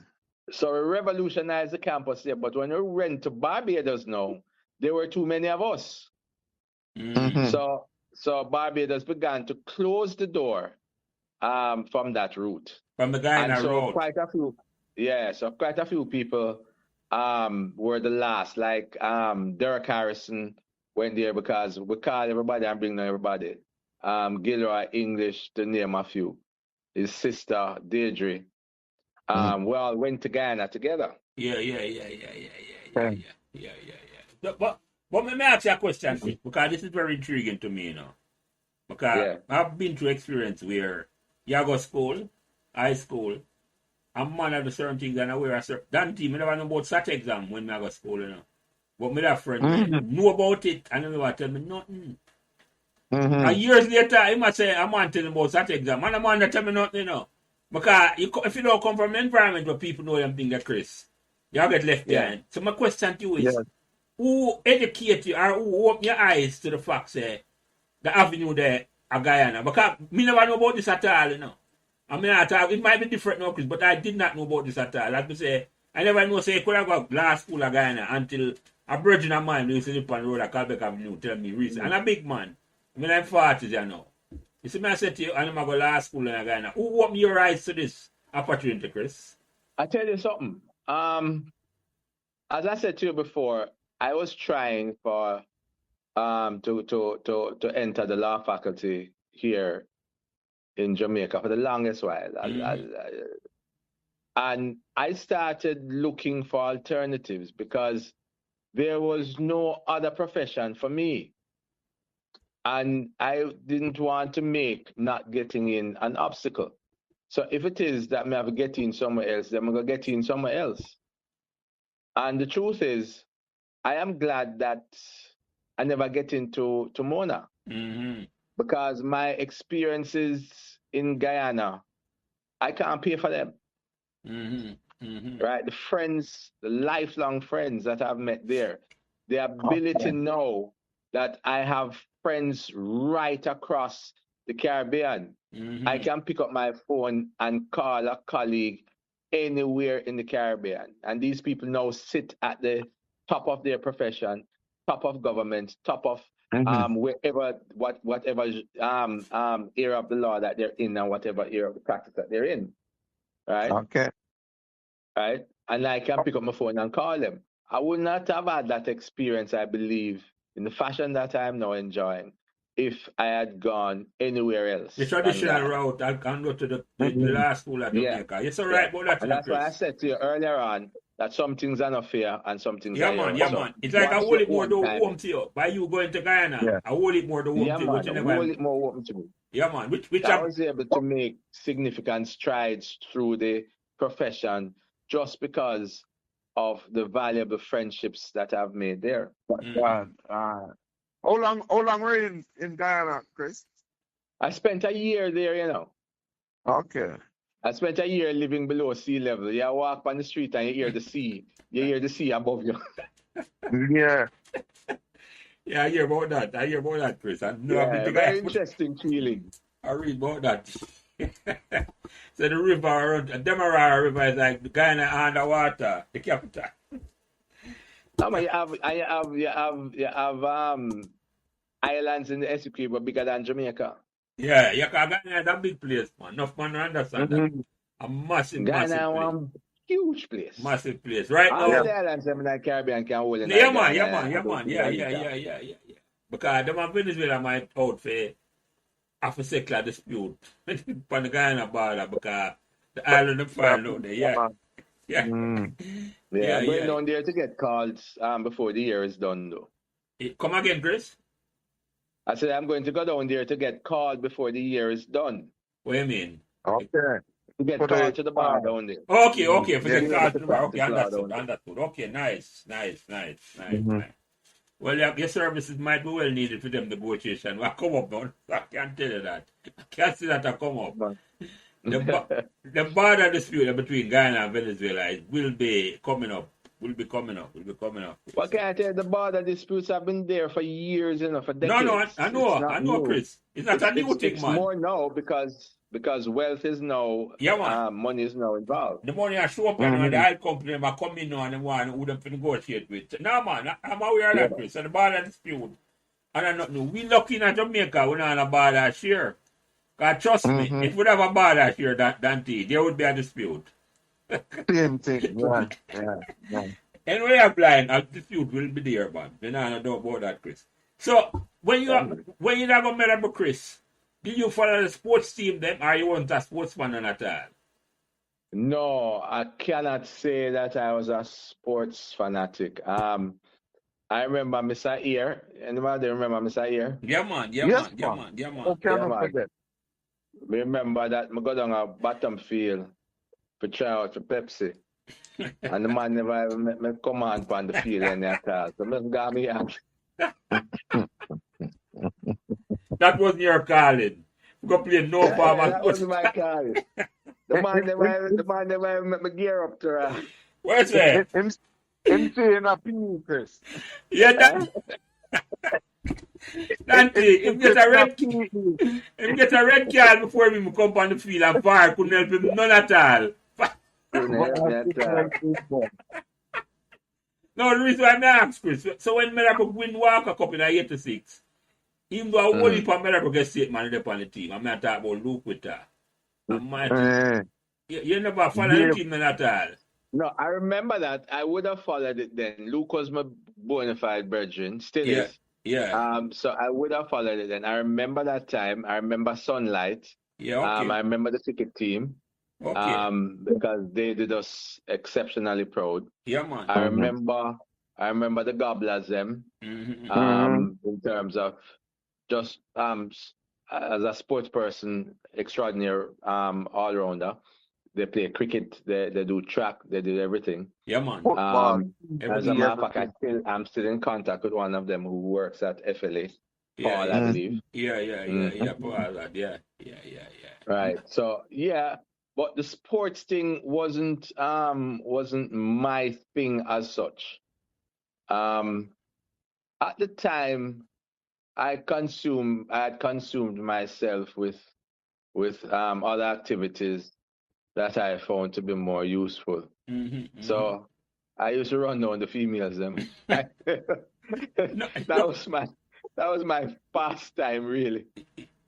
So we revolutionized the campus there. But when we went to Barbados now, there were too many of us. Mm-hmm. So Barbados began to close the door from that route. From the Guyana road. Quite a few people were the last, like Derek Harrison went there because we call everybody and bring everybody. Gilroy English, to name a few. His sister, Deirdre. We all went to Guyana together. Yeah. But let me ask you a question, Chris, because this is very intriguing to me, Because I've been through experience where you go to school, high school, and man have the certain things and I wear a certain... That team, I never know about SAT exam when I go to school, But me that friend know about it and they never tell me nothing. And years later, he must say, I'm on telling about SAT exam. And I'm on to tell me nothing, Because if you don't come from an environment where people know them things that Chris, you get left behind. So my question to you is, who educate you or who open your eyes to the fact say the avenue there at Guyana? Because me never know about this at all, I mean, it might be different now, Chris, but I did not know about this at all. Like I say, I never know, say, could I go to law school at Guyana until a virgin of mine who used to live on the road at Calbeck Avenue tell me recently. And a big man. I mean, I'm 40, You see me, I said to you, I'm going to go to law school in Guyana. Who opened your eyes to this opportunity, Chris? I tell you something. as I said to you before, I was trying for to enter the law faculty here in Jamaica for the longest while. And I started looking for alternatives because there was no other profession for me. And I didn't want to make not getting in an obstacle. So if it is that I have to get in somewhere else, then I'm going to get in somewhere else. And the truth is, I am glad that I never get into Mona. Because my experiences in Guyana, I can't pay for them. Right? The friends, the lifelong friends that I've met there, the ability to know that I have friends right across the Caribbean. I can pick up my phone and call a colleague anywhere in the Caribbean. And these people now sit at the top of their profession, top of government, top of wherever, whatever area of the law that they're in and whatever area of the practice that they're in. Right? Okay. Right? And I can pick up my phone and call them. I would not have had that experience, I believe, in the fashion that I'm now enjoying, if I had gone anywhere else. The traditional route, I can go to the last school at Jamaica. You're so right about that. And that's why I said to you earlier on that some things are not fair and some things are man. So it's like I hold it more to home to you. By you going to Guyana, I hold it more to home to you. I hold it more home to me. Yeah, man. Which I was able to make significant strides through the profession just because of the valuable friendships that I've made there. How long were you in Guyana, Chris? I spent a year there, you know. Okay. I spent a year living below sea level. You walk on the street and you hear the sea. You hear the sea above you. Yeah. Yeah, I hear about that, Chris. Very interesting feeling. I read about that. So the river, the Demerara River is like the Guyana underwater, the capital. You have islands in the Essequibo bigger than Jamaica. Yeah, Guyana is a big place, man. Enough man understand that. A massive Guyana place. One huge place. Massive place. Right all now. The islands in the Caribbean can hold in. Yeah, man. Yeah. Because them in Venezuela might out for half a secular dispute on the Guyana border because the island of fire out there. I'm going down there to get called before the year is done, though. Come again, Chris? I said I'm going to go down there to get called before the year is done. What do you mean? Okay. To get called to the bar down there. Okay. For get called to the bar. Okay, understood. Okay, nice. Well, your services might be well needed for them negotiation. Will come up now. I can't tell you that. I can't see that come up. The border dispute between Guyana and Venezuela will be coming up. What can I tell you? The border disputes have been there for years, for decades. No, I know, Chris. It's not a new thing, man. It's more now because wealth is now, money is now involved. The money I show up and the oil company I come in now and want who them to negotiate with. No, man, I'm aware of that, Chris. And the border dispute. And I don't know. We lucky in Jamaica, we're not on a border share. Because trust me, if we have a border share, there would be a dispute. Same thing, yeah. Anyway, I'm blind, a dispute will be there, man. You know, I don't know about that, Chris. So, when you have a Meadowbrook, Chris, did you follow the sports team then, or you weren't a sportsman at all? No, I cannot say that I was a sports fanatic. I remember Mr. Ear. Anybody remember Mr. Ear? Yeah, man. Okay, I'm not forget. Remember that I go down a bottom field to try out for Pepsi. And the man never ever met me come on the field and at all. So I got me out. That wasn't your calling. Go play no farmer. That wasn't my calling. The man never ever met me gear up to her. Where's that? Him saying a pee, Chris. Yeah, that. Dante, him get a red card before him come on the field and fire couldn't help him none at all. No, the reason why I asked Chris, so when Meadowbrook win Walker Cup in 86, even though I won it for Meadowbrook get statement up on the team, I'm not talking about Luke with that. You never follow the team at all. No, I remember that. I would have followed it then. Luke was my bona fide brethren, still Yeah. is. Yeah. So I would have followed it then. I remember that time. I remember Sunlight. Yeah, okay. I remember the ticket team. Okay. Because they did us exceptionally proud. Yeah, man. I remember the Gobblers them. In terms of just as a sports person, extraordinary all rounder. They play cricket, they do track, they do everything. Yeah, man. Football. As a matter of fact, I'm still in contact with one of them who works at FLA, Paul, I believe. Yeah, Paul, yeah. Right. So yeah, but the sports thing wasn't my thing as such. At the time, I had consumed myself with other activities that I found to be more useful. So I used to run down the females them. That was my pastime, really.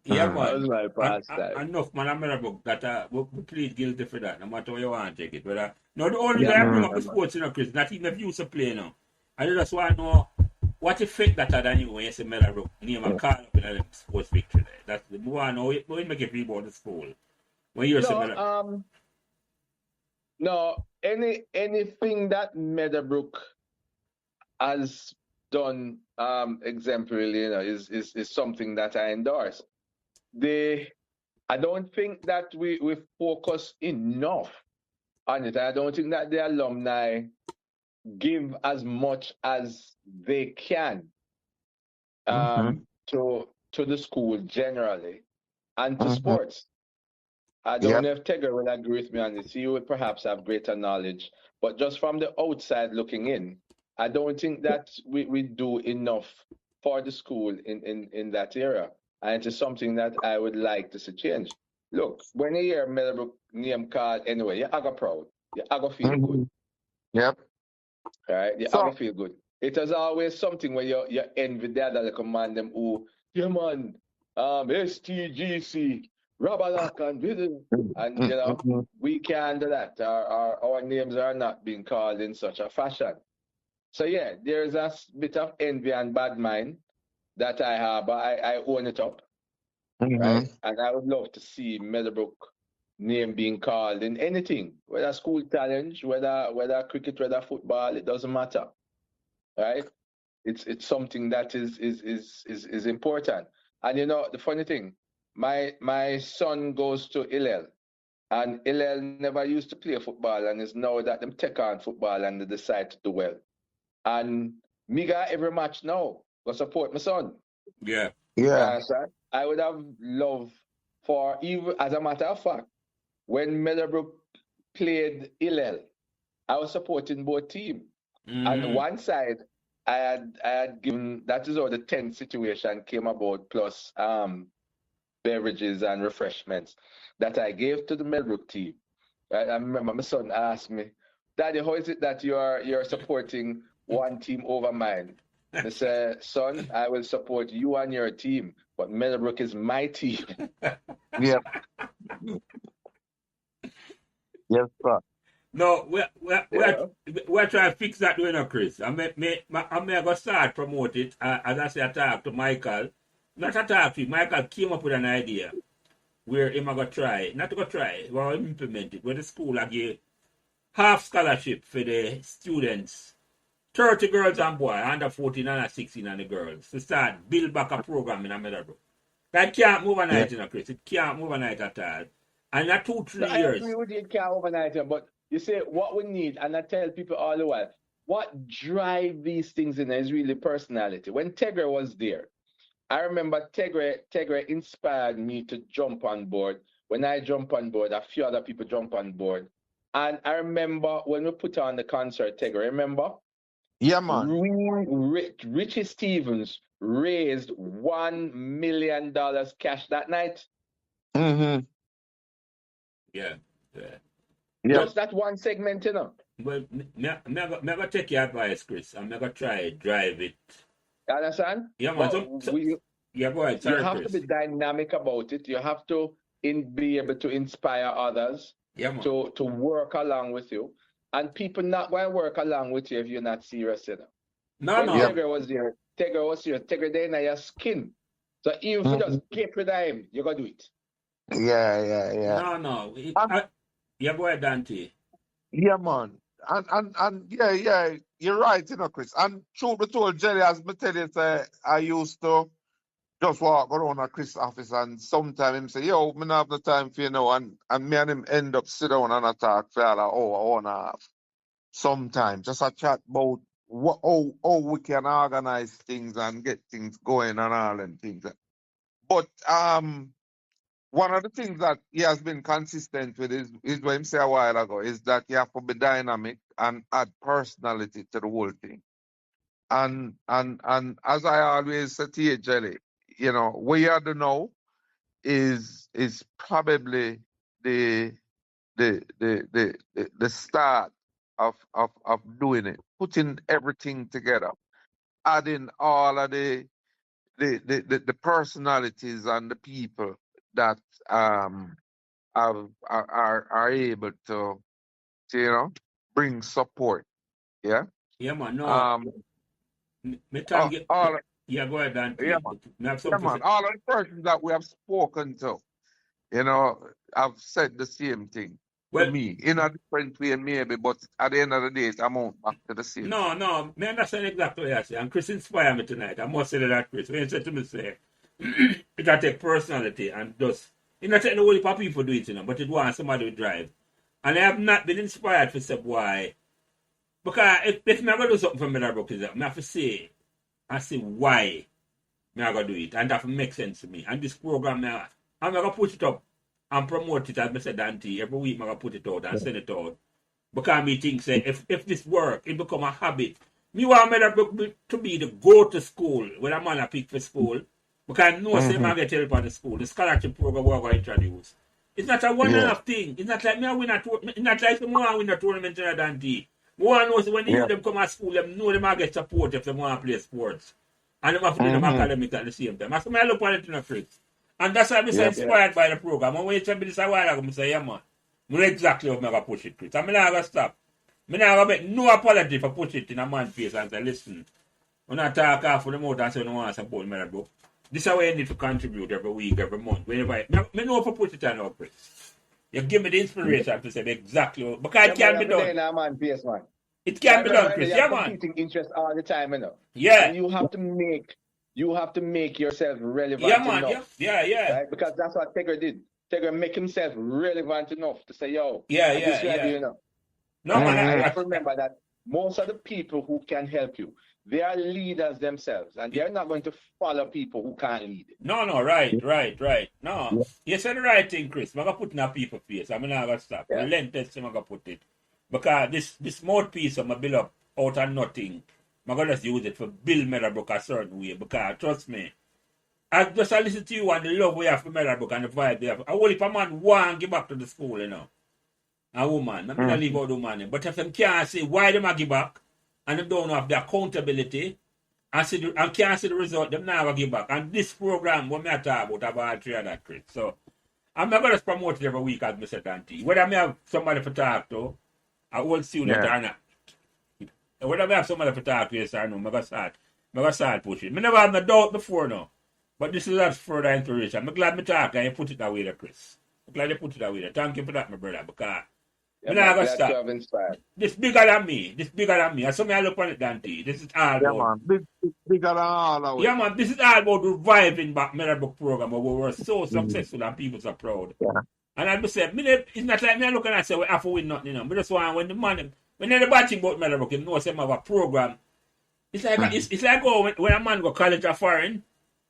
Yeah, man. That was my pastime. Enough, man. I'm Meadowbrook that we plead guilty for that, no matter how you want to take it. But no, the only way I bring up the sports, Chris, not even if you used to play now. I just want to know what effect that had on you when you say Meadowbrook name and call up in a sports victory there. That's the one. How it make you feel about the school when you're saying Meadowbrook. No, anything that Meadowbrook has done exemplarily, is something that I endorse. I don't think that we focus enough on it. I don't think that the alumni give as much as they can to the school generally and to sports. I don't know if Tegra will agree with me on this. He would perhaps have greater knowledge. But just from the outside looking in, I don't think that we do enough for the school in that area. And it is something that I would like to see change. Look, when you hear Meadowbrook name called anyway, you're going proud. You're going to feel good. Yep. All right? You're going to feel good. It is always something where you envy the other command them who, yeah man, STGC, Rabalak and Vidal. And we can't do that. Our names are not being called in such a fashion. So yeah, there's a bit of envy and bad mind that I have, but I own it up. Right? And I would love to see Meadowbrook name being called in anything, whether school challenge, whether cricket, whether football, it doesn't matter. Right? It's something that is important. And the funny thing, my son goes to Hillel, and Hillel never used to play football, and it's now that them take on football and they decide to do well. And me got every match now go support my son. Yeah. I would have loved for, even as a matter of fact, when Meadowbrook played Hillel, I was supporting both teams. And one side, I had given, that is how the tent situation came about, plus beverages and refreshments that I gave to the Meadowbrook team. Right? I remember my son asked me, Daddy, how is it that you're supporting one team over mine? I said, son, I will support you and your team, but Meadowbrook is my team. Yep. Yes, sir. No, we're trying to fix that doing, Chris. I'm going to start promote it. As I say, I talked to Michael. Not a talk to him. Michael came up with an idea where him going to try, not to go try, but implement it, where the school I give half scholarship for the students, 30 girls and boys, under 14 and 16 and the girls, to start build back a program in Meadowbrook. That can't move overnight, Chris. It can't move overnight at all. And not 2-3 years. I agree with you, it can't overnight, but you say what we need, and I tell people all the while, what drive these things in is really personality. When Tegra was there, I remember Tegra inspired me to jump on board. When I jump on board, a few other people jump on board. And I remember when we put on the concert, Tegra, remember? Yeah, man. Richie Stevens raised $1 million cash that night. Yeah. Just that one segment, But I'm going to take your advice, Chris. I'm going to try drive it. You understand? Yeah, man. Go ahead. Sorry, you have Chris. to be dynamic about it. You have to be able to inspire others to work along with you. and people not going to work along with you if you're not serious, you know. No, when no. Tigger was here, Tigger there in your skin. So even if you just get rid of him, you're going to do it. Yeah. No. Yeah, go ahead, Dante. Yeah, man. And yeah, you're right, you know, Chris. And truth be told, Jelly, as me tell you, say, I used to just walk around at Chris' office and sometimes him say, yo, me not have no time for you now. And me and him end up sit down and a talk for like hour and a half. Sometimes just a chat about how we can organize things and get things going and all and things. But one of the things that he has been consistent with is what he said a while ago, is that you have to be dynamic and add personality to the whole thing. And as I always say to you, Jelly, you know, what you have to know is probably the start of doing it, putting everything together, adding all of the personalities and the people that are able to you know bring support. Yeah. Yeah, man. No. Me thank you. Yeah, go ahead, Dante. Yeah, man. All of the persons that we have spoken to, you know, have said the same thing to me in a different way, maybe, but at the end of the day, it amounts back to the same. No, me understand exactly what you say. And Chris inspired me tonight. I must say that, Chris. When you said to me, say, it will take personality and just, it not take the whole heap of people do it, you know, but it wants somebody to drive. And I have not been inspired for say why. Because if me ever do something for Meadowbrook, I have to say why me I going to do it. And that will make sense to me. And this program, I'm going to put it up and promote it, as I said, Dante. Every week I'm going to put it out and send it out. Because me think, say, if this work, it become a habit. Me want Meadowbrook to be the go-to school when a man a pick for school. Because I know say I get help on the school. The scholarship program we're going to introduce. It's not a one-off thing. It's not like me I win a tournament. It's not like me want to win a tournament in a Dante. We want to know when them come to school, them know them are get support if they want to play sports. And them have to do them academic at the same time. That's why I look at it in a Chris. And that's why I'm inspired by the program. And when you tell me this a while ago, I say, yeah, man. I know exactly how I'm going to push it, Chris. I'm not going to stop. I'm not going to make no apology for push it in a man's face and say, listen, when I talk off for the mouth and say, no one support Meadowbrook. This is how I need to contribute every week, every month. Whenever I know if I put it on our Chris. You give me the inspiration to say exactly what, because it can be done. It can be done, Chris. Yeah, man. Competing interest all the time, you know. Yeah. And you have to make yourself relevant enough. Yeah. Right? Because that's what Tigger did. Tigger make himself relevant enough to say, yo, yeah. You know. No, man. I have to remember that most of the people who can help you, they are leaders themselves, and they're not going to follow people who can't lead it. No, right. No, you said the right thing, Chris. I'm going to put in a people face. I'm not going to stop. The length I'm going to put it. Because this mouthpiece I'm going to build up out of nothing, I'm going to just use it for build Meadowbrook a certain way. Because, trust me, I just listen to you and the love we have for Meadowbrook and the vibe we have. I will if a man want to give back to the school, you know. A woman, I'm not leave out the woman. But if them can't say why them give back, and them don't have the accountability, and can't see the result, them never give back. And this program, what I talk about all three of that, Chris. So, I'm not going to promote it every week, as Mr. Dante. Whether I have somebody to talk to, I will see you or not. Whether I have somebody to talk to, yes or no, I'm going to start pushing. I never had no doubt before now. But this is that further inspiration. I'm glad me talk and you put it that way there, Chris. I'm glad you put it that way there. Thank you for that, my brother, because I'm not going to stop. This bigger than me. And so I look on it, Dante. This is all about. Man. Bigger than all of it. Yeah, man. This is all about reviving back Meadowbrook program where we were so successful and people so proud. Yeah. And I say, it's not like me looking and say we have to win nothing, you know. But just want when the man, when they're batting about Meadowbrook, you know, some have a program. It's like it's like when a man go college or foreign,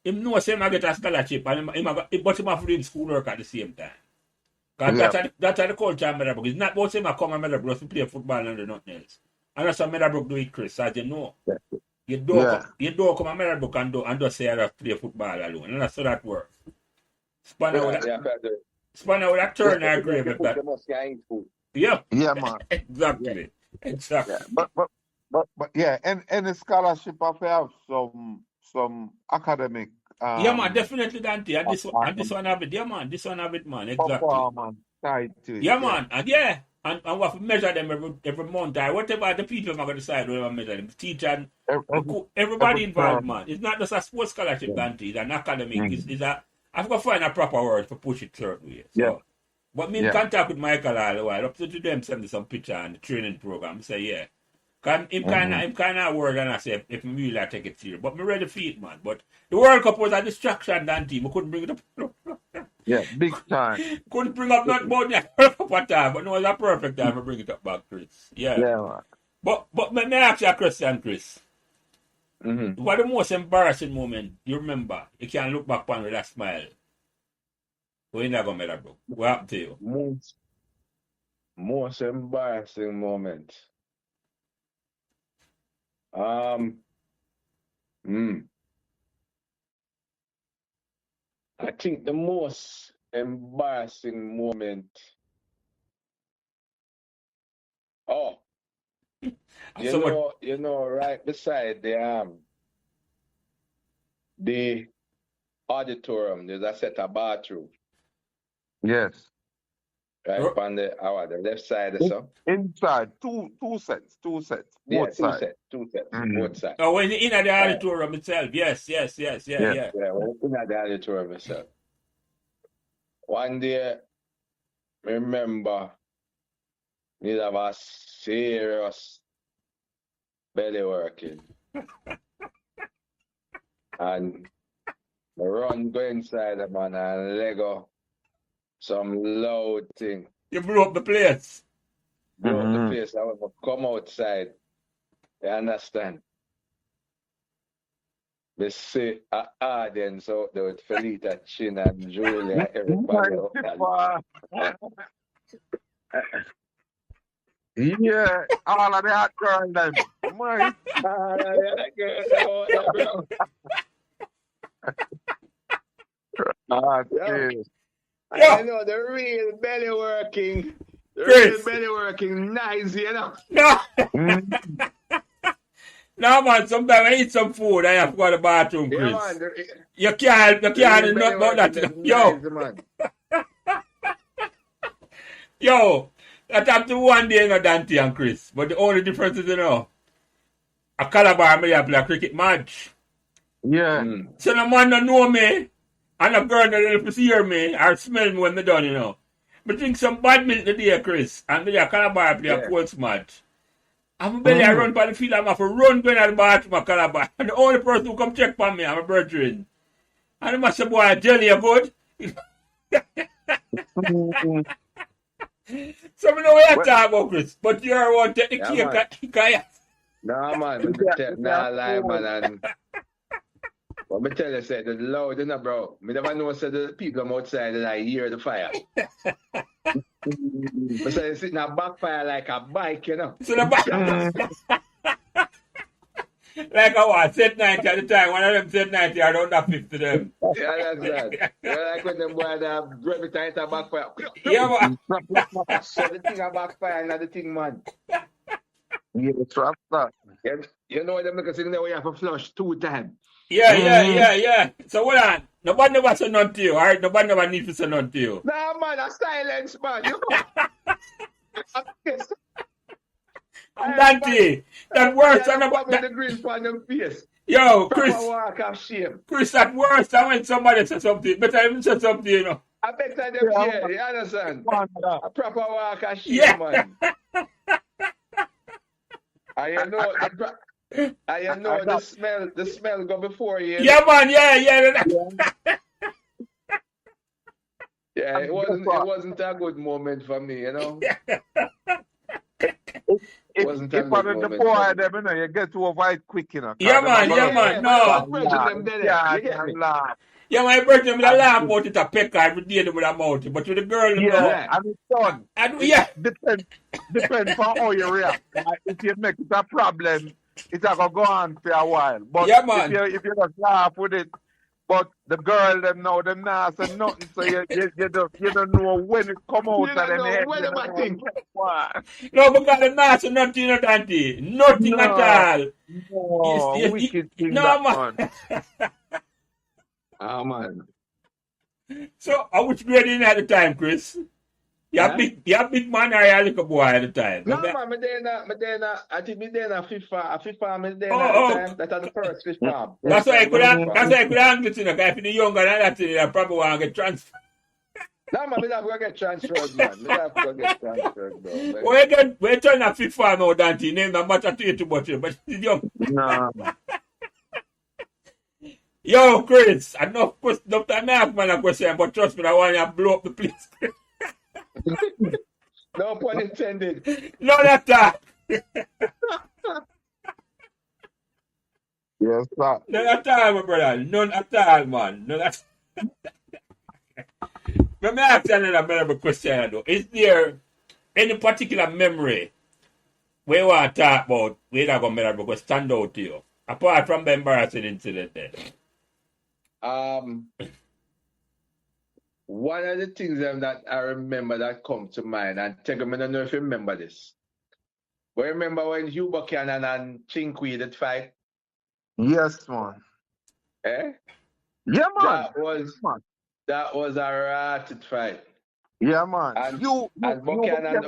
him know say I get a scholarship and him have to do schoolwork at the same time. Because that's the culture of Meadowbrook. It's not about him come to Meadowbrook to play football and do nothing else. And that's how Meadowbrook do it, Chris, as you know. You don't come to Meadowbrook and just say I have to play football alone. And that's how that works. Spanner with a turn or grave if that. Yeah, man. Exactly. Yeah. But yeah, and the scholarship have to have some academic. Yeah, man, definitely, Dante. And this one have it. Yeah, man. This one have it, man. Exactly. Tied to it. Yeah, man. And And we have to measure them every month or whatever the people are going to decide whether measure them. Teacher and everybody involved, man. It's not just a sports scholarship, Dante. It's an academic. It's a, I've got to find a proper word to push it certain way. So, but me in contact with Michael all the while. Up to them send me some picture and the training program. Say, yeah. Cause him kind of word and I say if me really take it serious. But me ready for it, man. But the World Cup was a distraction, Dante. We couldn't bring it up. Yeah, big time. Couldn't bring up nothing about the World Cup at time, but no, it's a perfect time to bring it up back, Chris. Yeah. Man. But may I ask you a question, Chris? What the most embarrassing moment you remember? You can look back on with a smile. We're not going to Meadowbrook. What happened to you? Most embarrassing moment. I think the most embarrassing moment. Oh, you know, right beside the auditorium, there's a set of bathroom. Yes. Right on the left side or so. Inside, two sets. Both sides. Two sets, both sides. Oh, when in the auditorium itself. Yes. Yeah. Yeah, when in the auditorium itself. One day, I remember, we have a serious belly working. And I run go inside the man and Lego some loud thing. You blew up the place. Blew up the place. I want to come outside. You understand? We see an audience out there with Felita, Chin, and Julia, everybody out there. Yeah, all of the hot girls then. My. All of the hot girls out there, bro. I know the real belly working. Real belly working nice, you know. No. No, man, sometimes I eat some food, I have to go to the bathroom, Chris. Yeah, man, you can't do nothing about that. Yo. Nice, Yo, that happened one day, Dante and Chris. But the only difference is, a Calabar may play a cricket match. Yeah. So the man don't know me, and a girl that hear me or smell me when they done, But drink some badminton today, Chris, and the Calabar play a cold match. I'm belly I run by the field, I'm have to run going to the bathroom of Calabar. And the only person who come check for me, I'm a brethren. And the master boy, Jelly, you good? So we know what you're talking about, Chris. But you're one take the cake. Nah, man. Nah, lie, man. But me tell you, say, the loud, bro. Me never know, say, the people outside, they hear the fire. But so you sit in a backfire like a bike, So the bike. Like a what? Set 90 at the time. One of them set 90, I don't have 50 them. Yeah, that's that. Like when them boys have grab it tight a backfire. Yeah, man. So the thing a backfire, not the thing, man. Yeah, trap that. You know them because in there we have to flush 2 times. Yeah. So hold on. Nobody never say nothing to you, alright? Nobody never need to say nothing to you. Nah, man, a silence, man. Dante, that worse than the green on them face. Yo, Chris. Walk of shame. Chris, that worse than when somebody says something. Better even say something, I better them, you understand? A proper walk of shame, man. I know the smell go before you. Yeah, man, yeah. Yeah, it wasn't a good moment for me, If one of the boy them, you get over it quick, Yeah, man. No. Yeah, my brother, I'm laugh about it a pecker every day with a mouth. But with the girl, and it's done. Depends on how you react. If you make it a problem, it's going to go on for a while. But if you just laugh with it, but the girl, them now, them not say nothing, so you don't know when it come out of them head. No, because the not say nothing, Dante. Nothing at all. No, wicked thing man. Man. So, which grade in at the time, Chris? You have big man or you a little boy at the time? No, man, I think me then a FIFA, me then at the time. That are the first FIFA. That's why I could angle it, you know, if you're younger than that, you probably want to get transferred. No, man, me not going to get transferred, man. Me not going to get transferred, bro. We're turning a FIFA now, Dante. Name that matter to you too much, but he's young. Nah. Yo, Chris, enough time I ask man a question, but trust me, I want you to blow up the place. No pun intended. None at all. Yes, sir. None at all, my brother. None at all, man. None at all. Let me ask you another question, though. Is there any particular memory where you want to talk about where you go Meadowbrook will stand out to you? Apart from the embarrassing incident there. One of the things that I remember that come to mind, and take them, I don't know if you remember this. But remember when Hugh Buchanan and Chinqui did fight? Yes, man. Eh? Yeah, man. That was a ratchet fight. Yeah, man. And Buchanan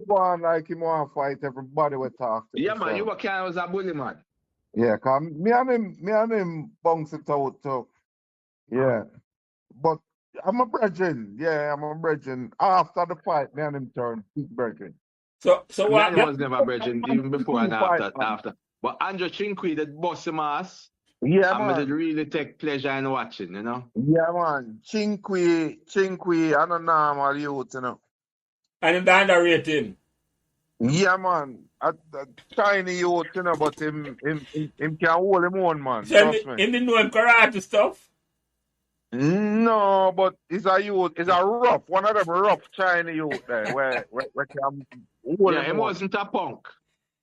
go on like him want to fight everybody we talk to. Yeah, man. Hugh Buchanan was a bully, man. Yeah, cause me and him bounce it out too. Yeah. But I'm a brethren. Yeah, I'm a brethren. After the fight, me and him turn big brethren. So what? He was never brethren, even before and after. But Andrew Chinqui did bust him ass. Yeah, and man. did really take pleasure in watching, you know? Yeah, man. Chinqui, I don't normal youth, you know. And then underrate him. Yeah, man. A tiny youth, you know, but him can hold him on, man. So him didn't know him karate stuff? No, but he's a youth. He's a rough, one of them rough tiny youth there where can hold him. He wasn't a punk.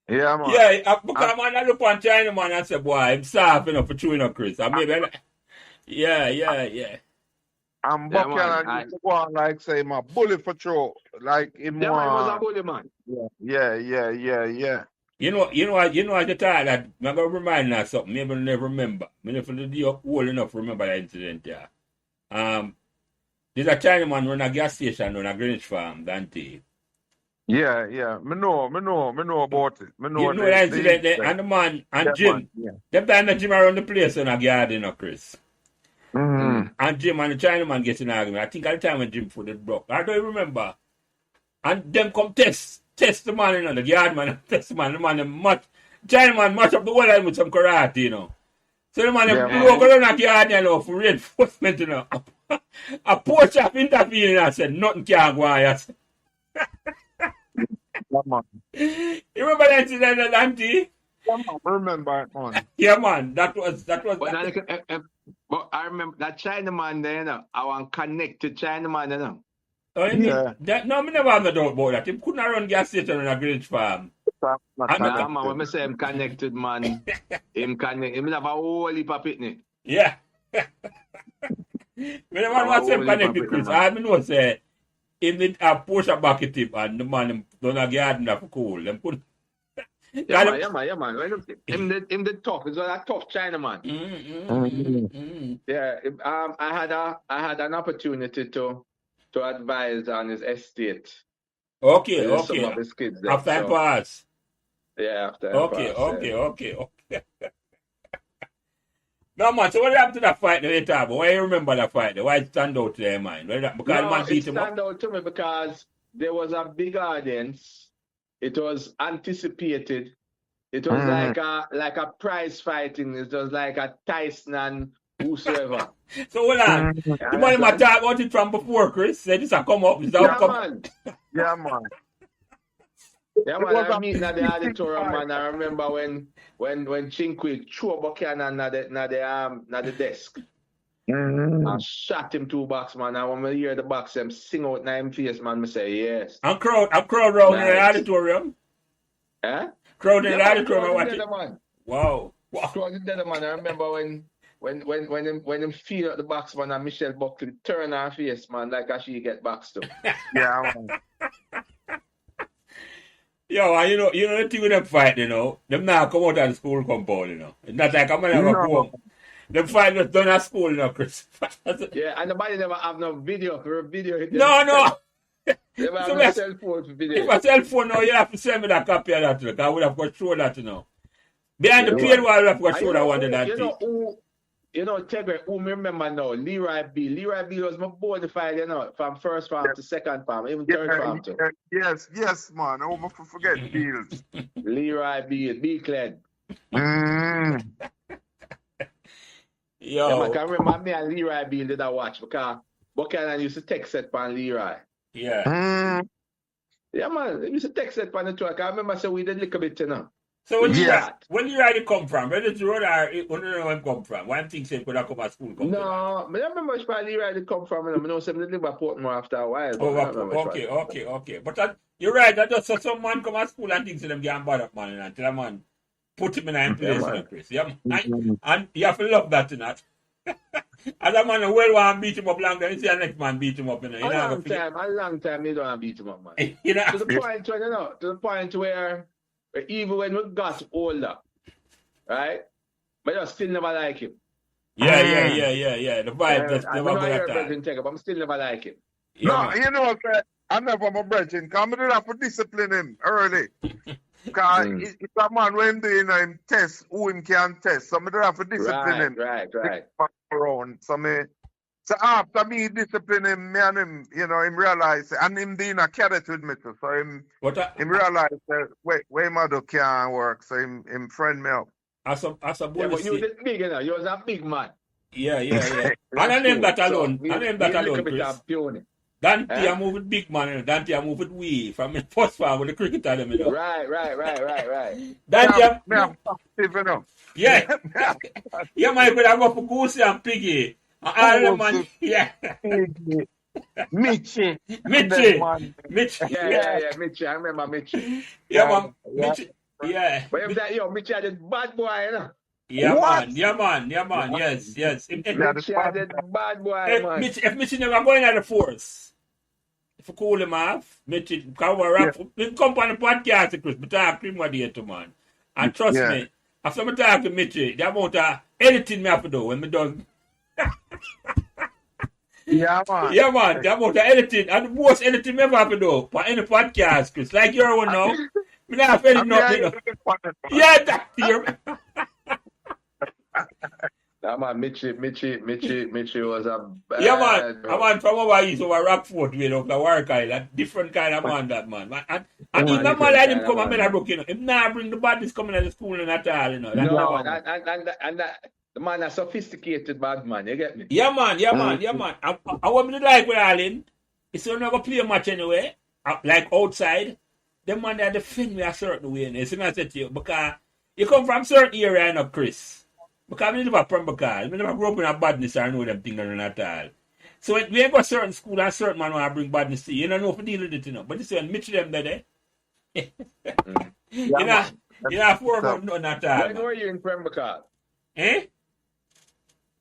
Yeah, man. Yeah, because man, I look on China man and say, boy, I'm soft enough for chewing up, Chris. And maybe yeah. And Buchanan used to go on like say my bully for throw. Like him man was a bully man. Yeah. You know at the time that I'm gonna remind you of something, maybe never remember. Maybe for the day old enough to remember that incident, yeah. There's a Chinaman run a gas station on a Greenwich farm, Dante. Yeah. Me know about it. You know that incident there, and the man and yeah, Jim. Man, yeah. Them time that Jim around the place in a garden, Chris. Mm-hmm. And Jim and the Chinaman get in an argument. I think at the time when Jim foot it broke. I don't remember. And them come test the man, you know, the yard man, test the man, Chinaman match up the whole line with some karate, you know. So the man broke around that yard, you know, for reinforcement, you know. A poor chap intervened and said, nothing can go on. You remember that incident, Auntie? Yeah, man. I remember it, man. Yeah, man. That was. But I remember that Chinaman there, you know. I want connected Chinaman, you know. Oh, yeah. No, I never have no doubt about that. He couldn't run gas station on a Greenwich farm. Man, when I say him connected, man, him have a whole heap of pitney. Yeah. When I want to say him connected, Chris, I know say him did a push a bucket tip and the man done a garden for cool. Them put. Yeah, man. Him the tough. It's a tough Chinaman. Yeah. I had an opportunity to advise on his estate. Okay. Some of his kids there, after I pass. Yeah, after Okay. No, man, so what happened to that fight later? But why you remember that fight? Why it stand out to your mind? Because man beat him up? It stand out to me because there was a big audience. It was anticipated. It was like a prize fighting. It was like a Tyson and whosoever. So hold on. The man might talk about it from before, Chris. Said this will come up. Man. Yeah, man. Yeah, man. I meeting at the auditorium, man. I remember when Chinqui threw Buchanan at the desk. I shot him 2 bucks, man. And when I hear the box them sing out in him face, man, I say yes. And crowd around in the auditorium. Eh? Crowd in the auditorium watching. Wow. Crowd in the man. I remember when him feel at the box, man, and Michelle Buckley turn her face, man, like how she get boxed up. Yeah, man. Yo, and you know the thing with them fight, you know, them now come out of the school compound, you know. It's not like I'm gonna go home. Them fight was done at school, you know, Chris. Yeah, and nobody never have no video for a video. No. They have So no cell phone for video. if a cell phone now, you have to send me that copy of that, because I would have got show that, you know. Behind the plane wall, I would have got show that one that Tegre, who me remember now, Leroy B. Leroy B was my bona fide, from first farm to second farm, even third farm too. Yes, man. I won't forget Beals. Leroy B. B-Cled. Yo. Yeah, man, I can remember me and Leroy B. did I watch because Buchanan used to text set on Leroy. Yeah. Yeah, man, he used to text set on the truck. I remember so we did a little bit, you know. So when Leroy come from, where did the road or when did he come from? Why am thinking he could have come at school? No, I don't remember where Leroy come from. I know some live at Portmore after a while. Okay. But you're right, that just so some man come at school and things to them get bad up, man, and tell a man, put him in a place, Chris. Yeah, and you have to love that, you know. As a man, well want to beat him up long time, you see the next man beat him up, you know. A long time, you don't want to beat him up, man. You know, to the point where even when we got older, right? But I still never like him. Yeah. The vibe just never got that. But I'm still never like him. Yeah, you know what? I never my brethren. Come to have to discipline him early. Because it's a man when doing him test, who him can test. So I have to discipline him. Right. So after me discipline him, me and him, him realize, and him being a cadet with me too. So him realize that way mother can't work. So him friend me up. As a bonus. But you did big, you was a big man. Yeah. And I name that alone. Chris. Dante, I move with big man. Dante, I move with we from the first farm with the cricket at them. Right. Dante, yeah. Yeah, man, but I go for Goosey and Piggy. All the man, yeah. Mitchie. Yeah, Mitchie. I remember Mitchie. Yeah, man. Mitchie. Yeah. But if that, Mitchie had a bad boy, you know. Yeah, man. Yes. Mitchie had a bad boy, man. If Mitchie never going at the force. If you cool him off, Mitchie cover up. We come on the podcast, Chris, but talk to him what he to, man. And trust me, after I talk to Mitchie, the amount of editing me have to do when me done. Yeah, man. The amount of editing and the most editing me ever have to do for any podcast, Chris. Like your one now. Me not have editing nothing. Yeah, that's here. Yeah, man, Mitchie was a bad... Yeah, man. A man from over east, over Rockford, way up the Warwick Island. Different kind of man, that man. And even man like him come and Meadowbrook, you know. Him not bring the badness coming to the school and at all, you know. And the man a sophisticated bad man, you get me? Yeah, man. I want me to like with Allen. It's not going to play a match anyway. Like outside. The man that defend me a certain way. You see me I said to you, because you come from certain area, you know, Chris. Because I live at Pembroke. I never grew up in a badness or know them things at all. So when we go to certain school and certain man want to bring badness to you, you don't know if you deal with it, you know. But this is when Mitch them there. You know, 4 of them nothing at all. When were you in Pembroke? Eh?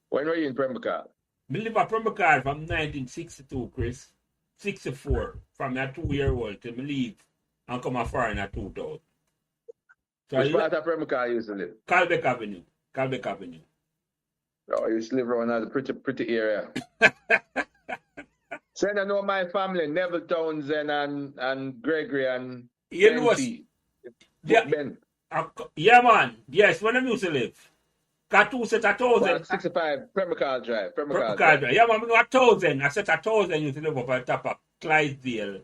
When were you in Pembroke? I live at Pembroke from 1962, Chris. 64. From that 2-year-old till I leave and come afar in 2000. So which part of Pembroke you used to live? Calbeck Avenue. Oh, you used to live around a pretty area. So I know my family, Neville Townsend and Gregory and Ben. Yeah, man. Yes, when I used to live. Got 2 sets of 1,000. 65, Pembroke Drive. Yeah, man, we got 1,000. I set 1,000 used to live up at the top of Clydesdale.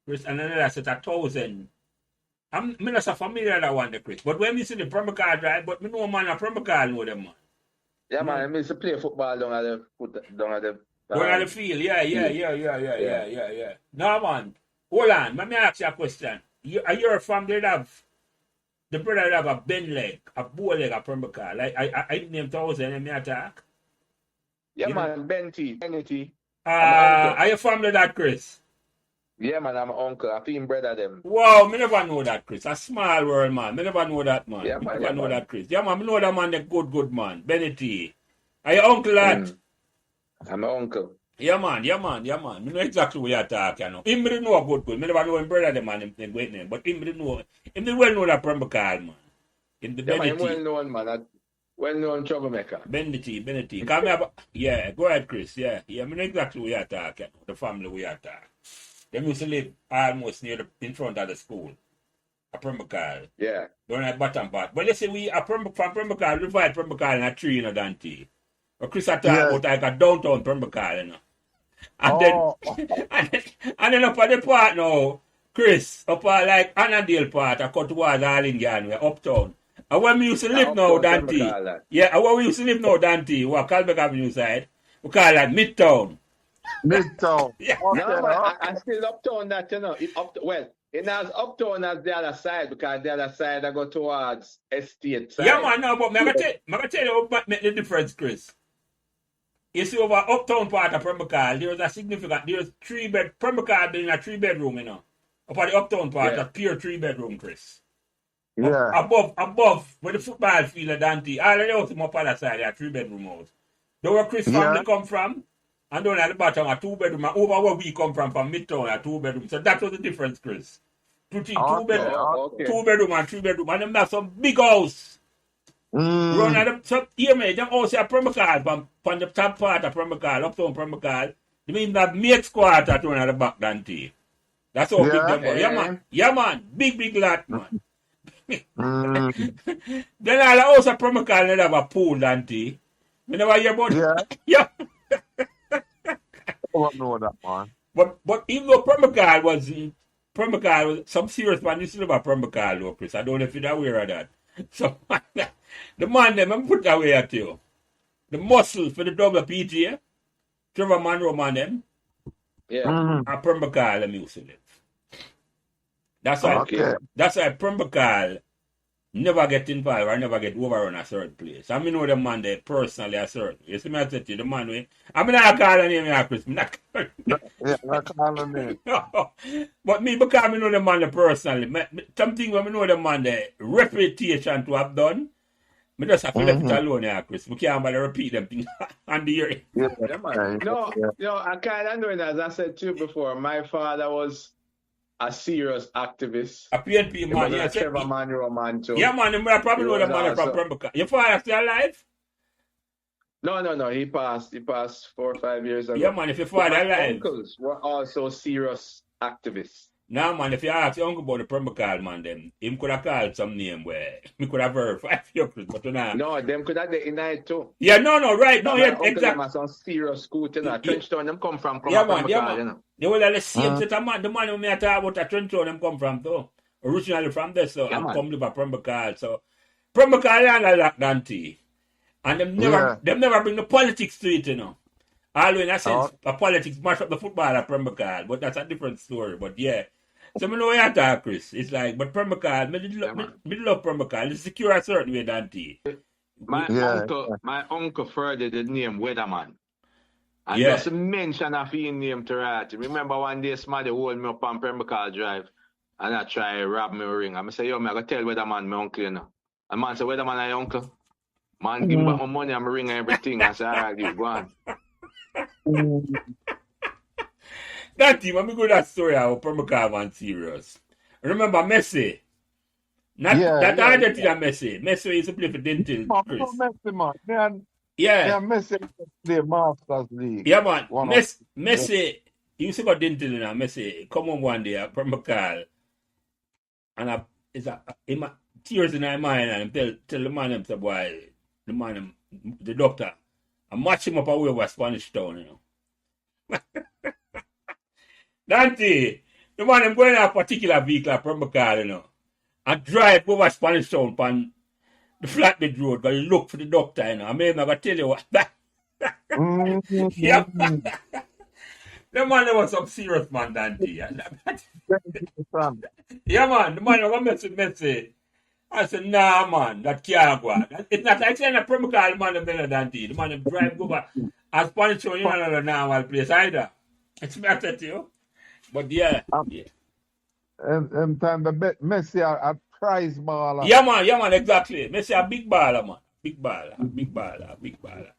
And another set 1,000. I'm not so familiar with that one, Chris. But when we see the Pembroke Drive, but me know a man at Pembroke know them, man. Yeah, man, I used to play football down at the field, yeah. No, man. Hold on, let me ask you a question. Are you from there have the brother have a bend leg, a bow leg at Pembroke? Like I name 1,000 and me attack? Yeah, man, Benty. Are you from that, Chris? Yeah, man, I'm an uncle. I feel brother them. Wow, me never know that, Chris. A small world, man. Me never know that, man. Yeah, man. Know that, Chris. Yeah, man, me know that man, the good man. Benny. Are you uncle, lad? I'm an uncle. Yeah, man. Me know exactly what you're talking, you know. Him didn't know good. Me never know him brother them, man, him great name. But him didn't know. Him didn't well know that Pembroke, man. In the Benny. Yeah, man, well-known, man. Well-known troublemaker. Benny. Come here. Yeah, go ahead, Chris. Yeah, me know exactly what you're talking, the family we are talking. Them used to live almost in front of the school. A Pembroke. Yeah. Down at bottom part. But you see, we from Pembroke, we divide Pembroke in a tree, Dante. But Chris talk about like a downtown Pembroke, And then, and then up at the part now, Chris, up at like Annandale part, I cut towards Arlington, we're uptown. And when we used to live now, Dante, and where we used to live now, Dante, what Calbeck Avenue side, we call that Midtown. Midtown. Yeah. No, but I still uptown that, it has uptown as the other side, because the other side I go towards estate side. Yeah, man, no, but I'm going to tell you what make the difference, Chris. You see, over uptown part of Pembroke, there was a significant, there's Pembroke in a 3-bedroom, Up at the uptown part, a pure 3-bedroom, Chris. Yeah. Above, where the football field of Dante, all of the house up on that side, a 3-bedroom house. There where Chris family come from, and down at the bottom, a 2-bedroom, and over where we come from Midtown, a 2-bedroom. So that was the difference, Chris. Two bedroom and 3-bedroom, and them have some big house. Run at the top, here, man, them house are Pembroke, from the top part of Pembroke, uptown Pembroke, they mean that mates quarter down at the back, Dante. That's how big them were. Yeah, man. Yeah, man. Big lot, man. Then all the house of Pembroke, they have a pool, Dante. You never hear about it? Yeah. I don't know that, man. But even though Pembroke was some serious man, you still have a Pembroke, though, Chris. I don't know if you're aware of that. So, the man, them, I'm put that way at you. The muscle for the double PTA, Trevor Monroe, man, them. Yeah. And Pembroke, them used to live. That's why Pembroke never get involved or never get overrun a certain place. I mean, know the man there personally a certain. You see me, I said to you, the man way. I mean, I call the name, Chris. I call the name. But me, because I know the man there personally, something when I know the man there, reputation to have done, I just have to let it alone, Chris. We can't bother repeat them things on the ear. No, I kind of know it, as I said to you before, my father was a serious activist. A PNP man, yeah. Trevor Monroe man too. Yeah, man, I probably know the man from Pembroke. Your father still alive? No. He passed 4 or 5 years ago. Yeah, man, if your father alive. My uncles were also serious activists. Now, man, if you ask your uncle about the Pembroke, man, then him could have called some name where he could have verified your Chris, but no, them could have denied too. Yeah, no, right, no, yeah, exactly. Them are some serious school, Trenchtown, them come from. Yeah, man. They were the same set of man. The man who me talk about a Trenchtown, them come from too. Originally from there, so I'm come live at Pembroke. So Pembroke land are like Dante, and them never bring the politics to it, Although in a sense, the politics mash up the football at Pembroke, but that's a different story. But yeah. So I know what you talk, Chris. It's like, but Pembroke, me love Pembroke. It's secure a certain way, Dante. My uncle further the name Weatherman. And just mention a few name to write. Remember one day somebody hold me up on Pembroke Drive and I try to rob me a ring. I say, yo, I gotta tell Weatherman my uncle, And man say, Weatherman are your uncle? Man, give me back my money and my ring and everything. I say, all right, you go on. That team, let me go that story about Pembroke man serious. Remember Messi? Argentina Messi. Messi used to play for Dentil. Messi, man. Yeah, Messi play Masters League. Yeah, man. Messi used to go Dentil now. Messi come on one day at Pembroke, and tears in my mind, and tell the man himself, boy, the doctor, and match him up away with Spanish Town, Dante, the man I'm going to a particular vehicle at Pembroke, and drive over Spanish Town on the flatbed road, but look for the doctor, I may never tell you what that. Yeah. The man was some serious man, Dante. Yeah, man, the man was mess with Messi. I said, nah, man, that can't go. It's not like saying a Pembroke man, Dante. The man drive over a Spanish Town, not a normal place either. It's better to you. But yeah. And time the Messi a prize baller. Yeah, man, exactly. Messi a big baller, man. Big baller.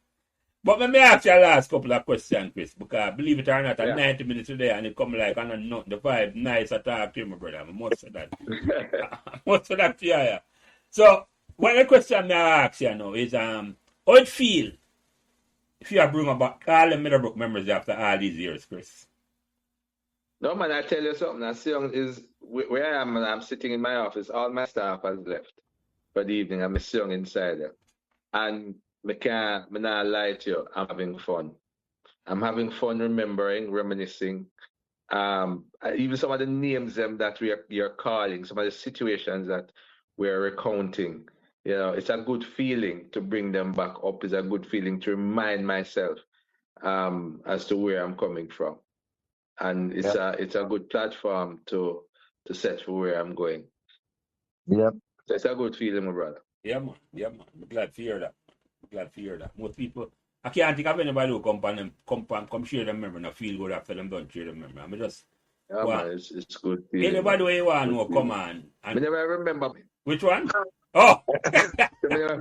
But let me ask you a last couple of questions, Chris, because believe it or not, at 90 minutes today, and it come like on a note, the vibe, nice attack to you, my brother. I must say that. Yeah. So, one of the questions I ask you now is, how it feel if you are bringing back all the Meadowbrook memories after all these years, Chris? No, man, I tell you something. Asiong is where I am, and I'm sitting in my office. All my staff has left for the evening. I'm Asiong inside there. And me not lie to you, I'm having fun. I'm having fun remembering, reminiscing. Even some of the names that you're calling, some of the situations that we're recounting. You know, it's a good feeling to bring them back up. It's a good feeling to remind myself as to where I'm coming from. And it's a good platform to set for where I'm going. Yep. So it's a good feeling, my brother. Yeah, man. I'm glad to hear that. Most people, I can't think of anybody who come share them memory and feel good after them done share them memory. I mean, just man, it's good feeling. Anybody where you want to know, come on. I never remember. Which one? Oh! The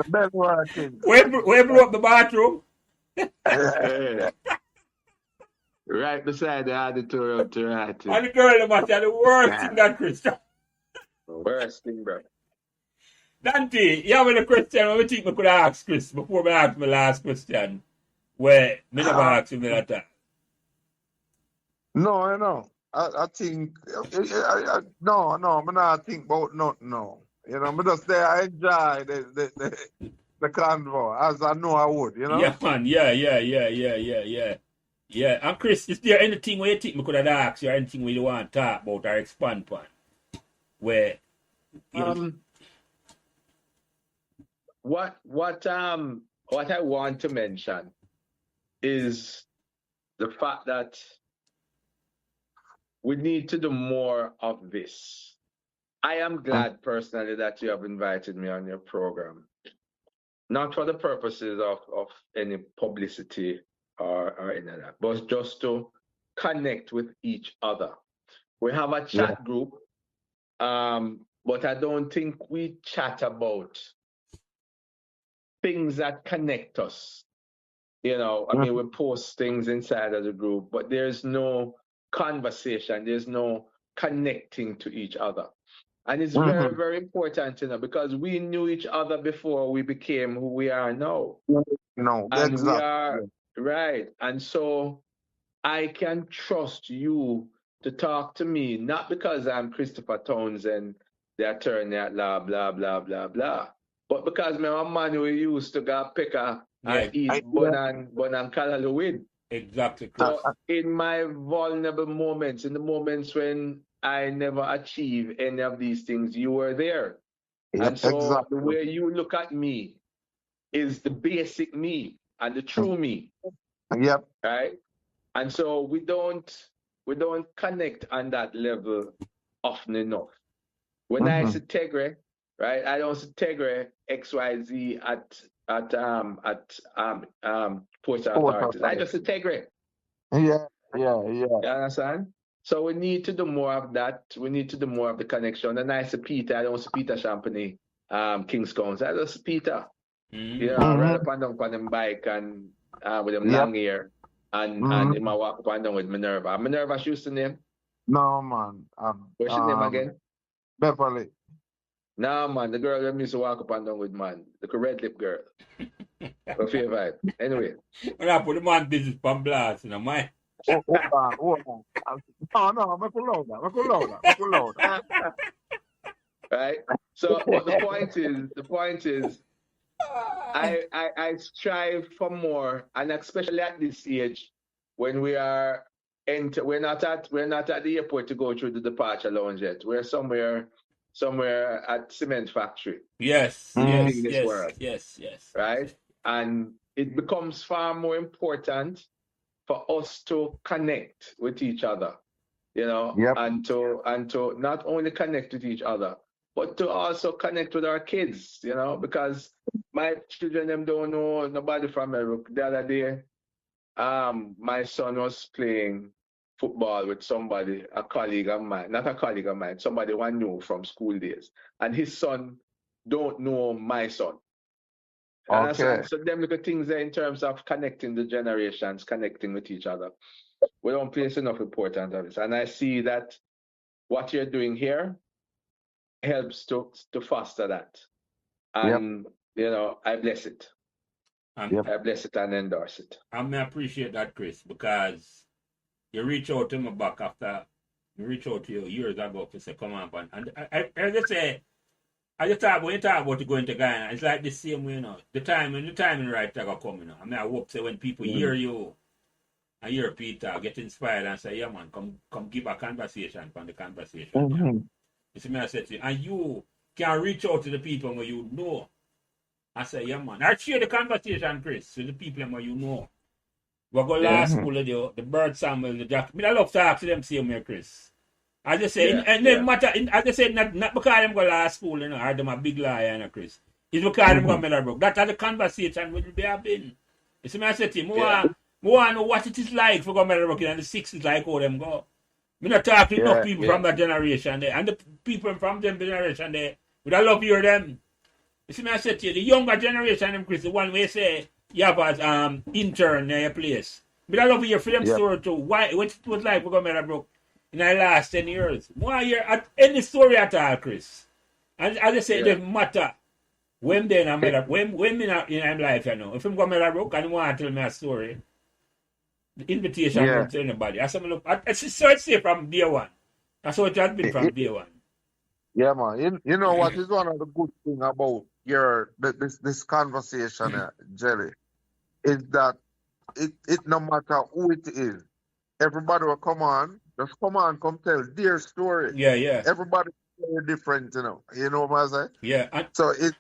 best working. Where blew up the bathroom? Right beside the auditorium to right. And the girl must have the worst thing that Christian. Worst thing, bro. Dante, you have a question I think I could ask Chris before I ask my last question. Where me never asked him that time. No, I know. I think no, I'm not think about nothing. No, you know, but just there I enjoy the convo as I know I would. You know. Yeah, man. Yeah. And Chris, is there anything where you think we could have asked you, or anything where you want to talk about or expand upon? Where what I want to mention is the fact that we need to do more of this. I am glad personally that you have invited me on your program. Not for the purposes of any publicity or any of that, but just to connect with each other. We have a chat group, but I don't think we chat about things that connect us. You know, I mean, we post things inside of the group, but there's no conversation, there's no connecting to each other. And it's very, very important, you know, because we knew each other before we became who we are now. No, and exactly. we are right. And so I can trust you to talk to me, not because I'm Christopher Townsend, the attorney at law, blah, blah, blah, blah, but because I'm a man who used to go pick and eat bun and callaloo with. Exactly. So in my vulnerable moments, in the moments when I never achieve any of these things, you were there. And so the way you look at me is the basic me and the true me. Yep. Right? And so we don't connect on that level often enough. When I say Tegre, right, I don't say Tegre XYZ at Port Authorities. I just say Tegre. Yeah. You understand? So we need to do more of that. We need to do more of the connection. And I say Peter, I don't say Peter Champagne, King's Council. I just say Peter. You know, ride up and down on them bike and with them long hair. And him walk up and down with Minerva. Minerva, she used to name? No, man. What's your name again? Beverly. No, man. The girl that used to walk up and down with, man. The red lip girl. Her favorite vibe. Anyway. When I put the man business on blast, you know, my. Hold on. No, make it louder. Right? So but the point is, I strive for more, and especially at this age, when we're not at the airport to go through the departure lounge yet. We're somewhere at cement factory. Yes. Right? And it becomes far more important for us to connect with each other, you know, and to not only connect with each other, but to also connect with our kids, you know, because my children, them don't know nobody from Meadowbrook. The other day, my son was playing football with somebody, a colleague of mine, not a colleague of mine, somebody one knew from school days. And his son don't know my son. Okay. So them little things there in terms of connecting the generations, connecting with each other. We don't place enough importance on this. And I see that what you're doing here helps to foster that. And, you know, I bless it. I bless it and endorse it. I may appreciate that, Chris, because you reach out to me back after you reach out to you years ago to say, come on, man. And I just say, I just talk when you talk about going to Ghana, it's like the same way, you know. The timing right to come, you know. I mean, I hope say when people hear you and hear Peter get inspired and say, yeah, man, come give a conversation from the conversation. Yeah. You see me, I said to you, and you can reach out to the people where you know. I say, yeah, man. I share the conversation, Chris, with the people where you know. We go last school, the Bird Samuel, the Jack. I love to talk to them same way, Chris. I just say, and no matter, I just say, not because them go last school, you know, or them a big liar, you know, Chris. It's because them go Meadowbrook. That's the conversation will be happening. You see me, I said to him, I want to know what it is like for go Meadowbrook in the 60s, like how them go. Me not talk to enough people from that generation there. And the people from them generation there, would I love hear them. You see me, I said to you, the younger generation, them, Chris, the one where you say, you have an intern in your place. But I love to hear for them story too. What it was like for go Meadowbrook in the last 10 years. More hear at any story at all, Chris. And as I say, it doesn't matter when they in Meadowbrook, when in life, you know. If I'm going to Meadowbrook and you want to tell me a story, the invitation comes to anybody. I say from day one. That's what it has been from day one. Yeah, man. You know what is one of the good things about this conversation, Jelly, is that it no matter who it is, everybody will come on, just come tell their story. Yeah. Everybody very different, you know. You know what I say? Yeah. So it's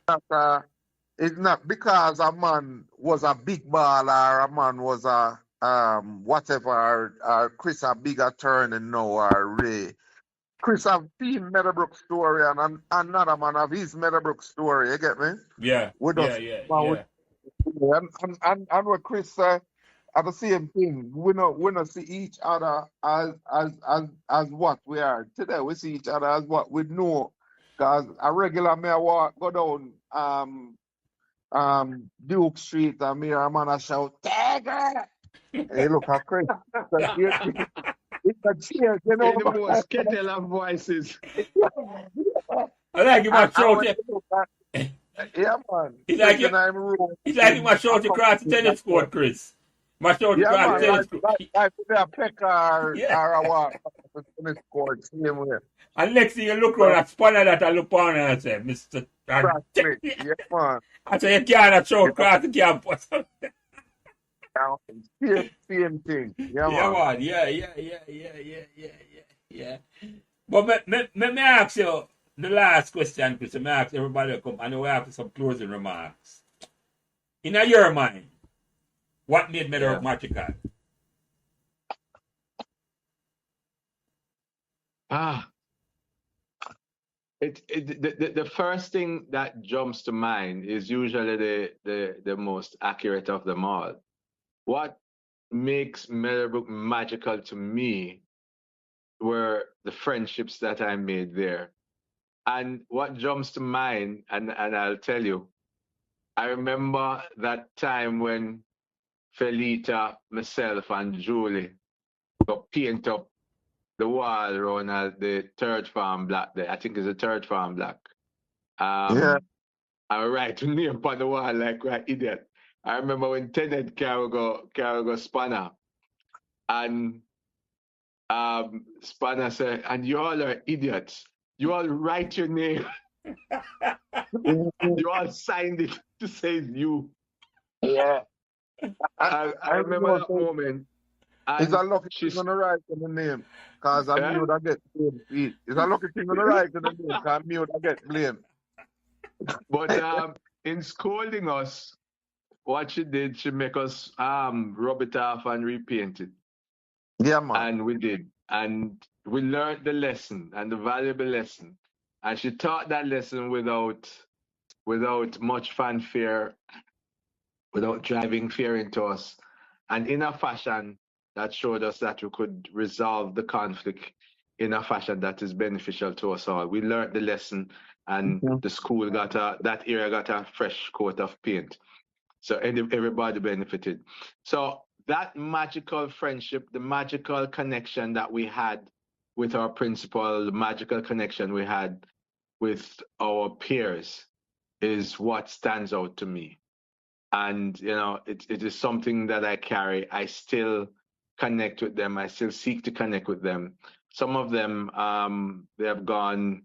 not because a man was a big ball or a man was a whatever or Chris a big attorney now or Ray. Chris have seen Meadowbrook story and another man have his Meadowbrook story, you get me? Yeah. And what Chris said are the same thing. We not see each other as what we are. Today we see each other as what we know. Because a regular may go down Duke Street and me a man a shout, Tiger! Hey, look at Chris. It's a cheer, you know. The most kettle of voices. I like him a shout. Yeah, man. He's like him a shout across the tennis court, Chris. My shout across the tennis court. Like a peck or a walk the tennis court, same way. And next thing you look around at Spanner that I look on and I say, Mr. Yeah, man. I say, you can't shout across the campus. Same thing. Yeah, man. Yeah. But me ask you the last question, Chris. Me ask everybody to come, and we have some closing remarks. In your mind, what made Meadowbrook magical? The first thing that jumps to mind is usually the most accurate of them all. What makes Meadowbrook magical to me were the friendships that I made there. And what jumps to mind, and I'll tell you, I remember that time when Felita, myself, and Julie got paint up the wall around the third farm block there. I think it's the third farm block. I write the name on the wall like an idiot. I remember when Tenet go Spanner, and Spanner said, and you all are idiots. You all write your name. You all signed it to say you. Yeah. I remember that moment. It's a lucky thing on the right in the name, because I knew that get blamed. It's a lucky thing on the right in the name, because I knew that get blamed. But in scolding us, what she did, she make us rub it off and repaint it. Yeah, man. And we did. And we learned the lesson, and the valuable lesson. And she taught that lesson without much fanfare, without driving fear into us. And in a fashion that showed us that we could resolve the conflict in a fashion that is beneficial to us all. We learned the lesson, and the school that area got a fresh coat of paint. So everybody benefited. So that magical friendship, the magical connection that we had with our principal, the magical connection we had with our peers is what stands out to me. And, you know, it is something that I carry. I still connect with them. I still seek to connect with them. Some of them, they have gone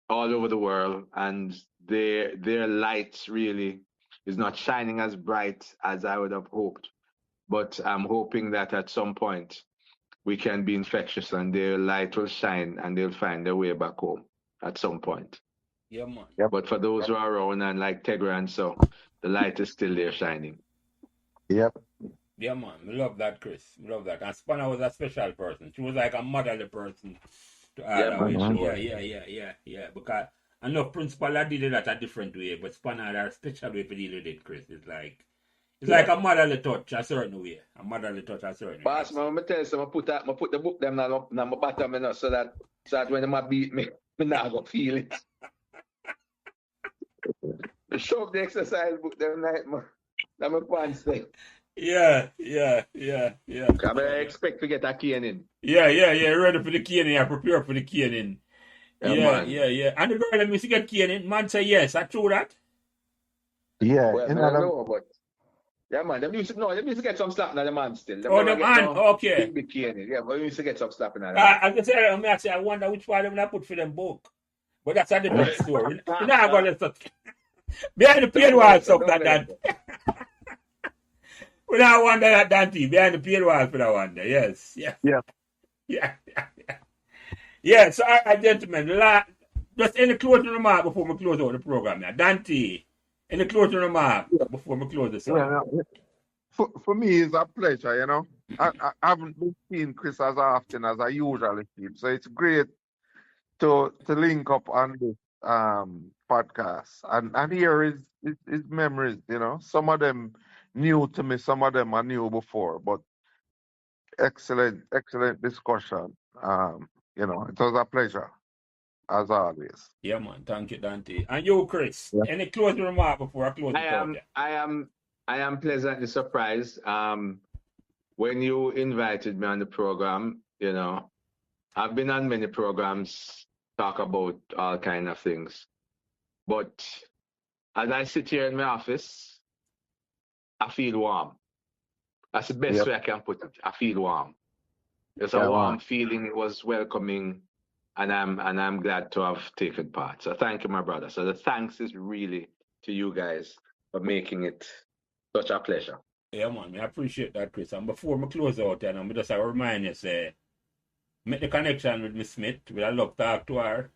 all over the world, and their light really is not shining as bright as I would have hoped. But I'm hoping that at some point we can be infectious and their light will shine and they'll find their way back home at some point. Yeah, man. Yep. But for those who are around and like Tegra and so, the light is still there shining. Yep. Yeah, man. We love that, Chris. We love that. And Spanner was a special person. She was like a motherly person to Ada. Yeah. Because I know Principal I did it a different way, but Spanner had a special way to deal with it, Chris. It's like a motherly touch a certain way. A motherly touch a certain way. Boss, man, I tell you, so I put the book them now my bottom, you know, so that when they beat me, I'm not going to feel it. Show up the exercise book them night, man. That's my pants thing. Yeah. I expect to get a cane in. Yeah. Ready for the caning. I prepare for the caning. Yeah. And the girl that used to get caning, man say yes. I true that. Yeah. Well, I don't know, but yeah, man. Them used to get some slap now, the man still. The man, okay. Big caning. Yeah, but we used to get some slapping now. I can say, I wonder which part of them I put for them book. But that's a different story. We're not going to behind the paid wall stuff like that. We don't wonder that, Dante. Behind the paid wall for that one. Yes. Yeah, so gentlemen, just any closing remark before we close out the program here. Dante, any closing remark before we close this out? For me, it's a pleasure, you know. I haven't been seeing Chris as often as I usually see him, so it's great to link up on this podcast and hear his memories, you know. Some of them new to me, some of them I knew before, but excellent discussion. You know, it was a pleasure, as always. Yeah, man. Thank you, Dante. And you, Chris, any closing remark before I close it out? I am pleasantly surprised. When you invited me on the program, you know, I've been on many programs, talk about all kind of things. But as I sit here in my office, I feel warm. That's the best way I can put it. I feel warm. It's a warm feeling. It was welcoming, and I'm glad to have taken part. So thank you, my brother. So the thanks is really to you guys for making it such a pleasure. Yeah, man. I appreciate that, Chris. And before we close out, and I'm just remind you, say, make the connection with Miss Smith. I love to talk to her.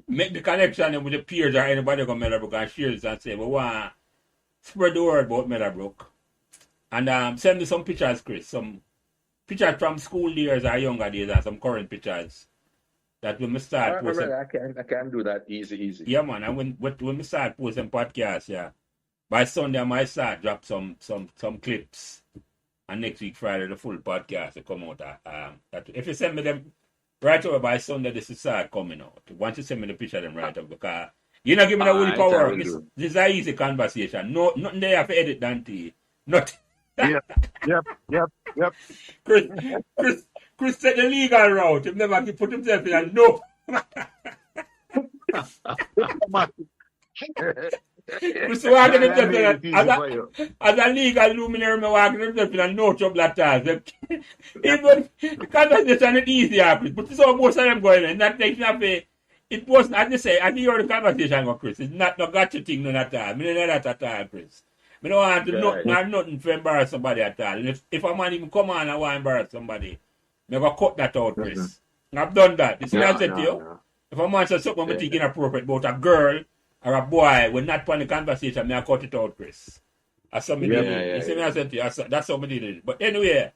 Make the connection with the peers or anybody go Meadowbrook and share this and say, we want to spread the word about Meadowbrook. And send me some pictures, Chris. Some pictures from school years or younger days and some current pictures. That when we start posting. I can do that easy. Yeah, man. And when we start posting podcasts, yeah. By Sunday, I might start drop some clips. And next week, Friday, the full podcast will come out. If you send me them right over by Sunday, this will start coming out. Once you send me the picture of them right over, because you're not giving me the will power. This is an easy conversation. Nothing there have to edit, Dante. Nothing. Yep. Chris said the legal route. He never put himself in a no. Chris walking himself as a legal luminary, walking himself in a no trouble at all. Even the conversation is easier, Chris. But it's all most of them going in. That takes nothing. It wasn't, as you say, I hear the conversation with Chris. It's not no gotcha thing, none at all. I mean, not at all, Chris. I don't want to nothing to embarrass somebody at all. And if a man even come on and want to embarrass somebody, I'm going to cut that out, Chris. I've done that. This is what I said to you. If a man says something I'm thinking inappropriate about a girl or a boy, we're not part of the conversation, I cut it out, Chris. That's something you see what I said to you? That's something you did. But anyway.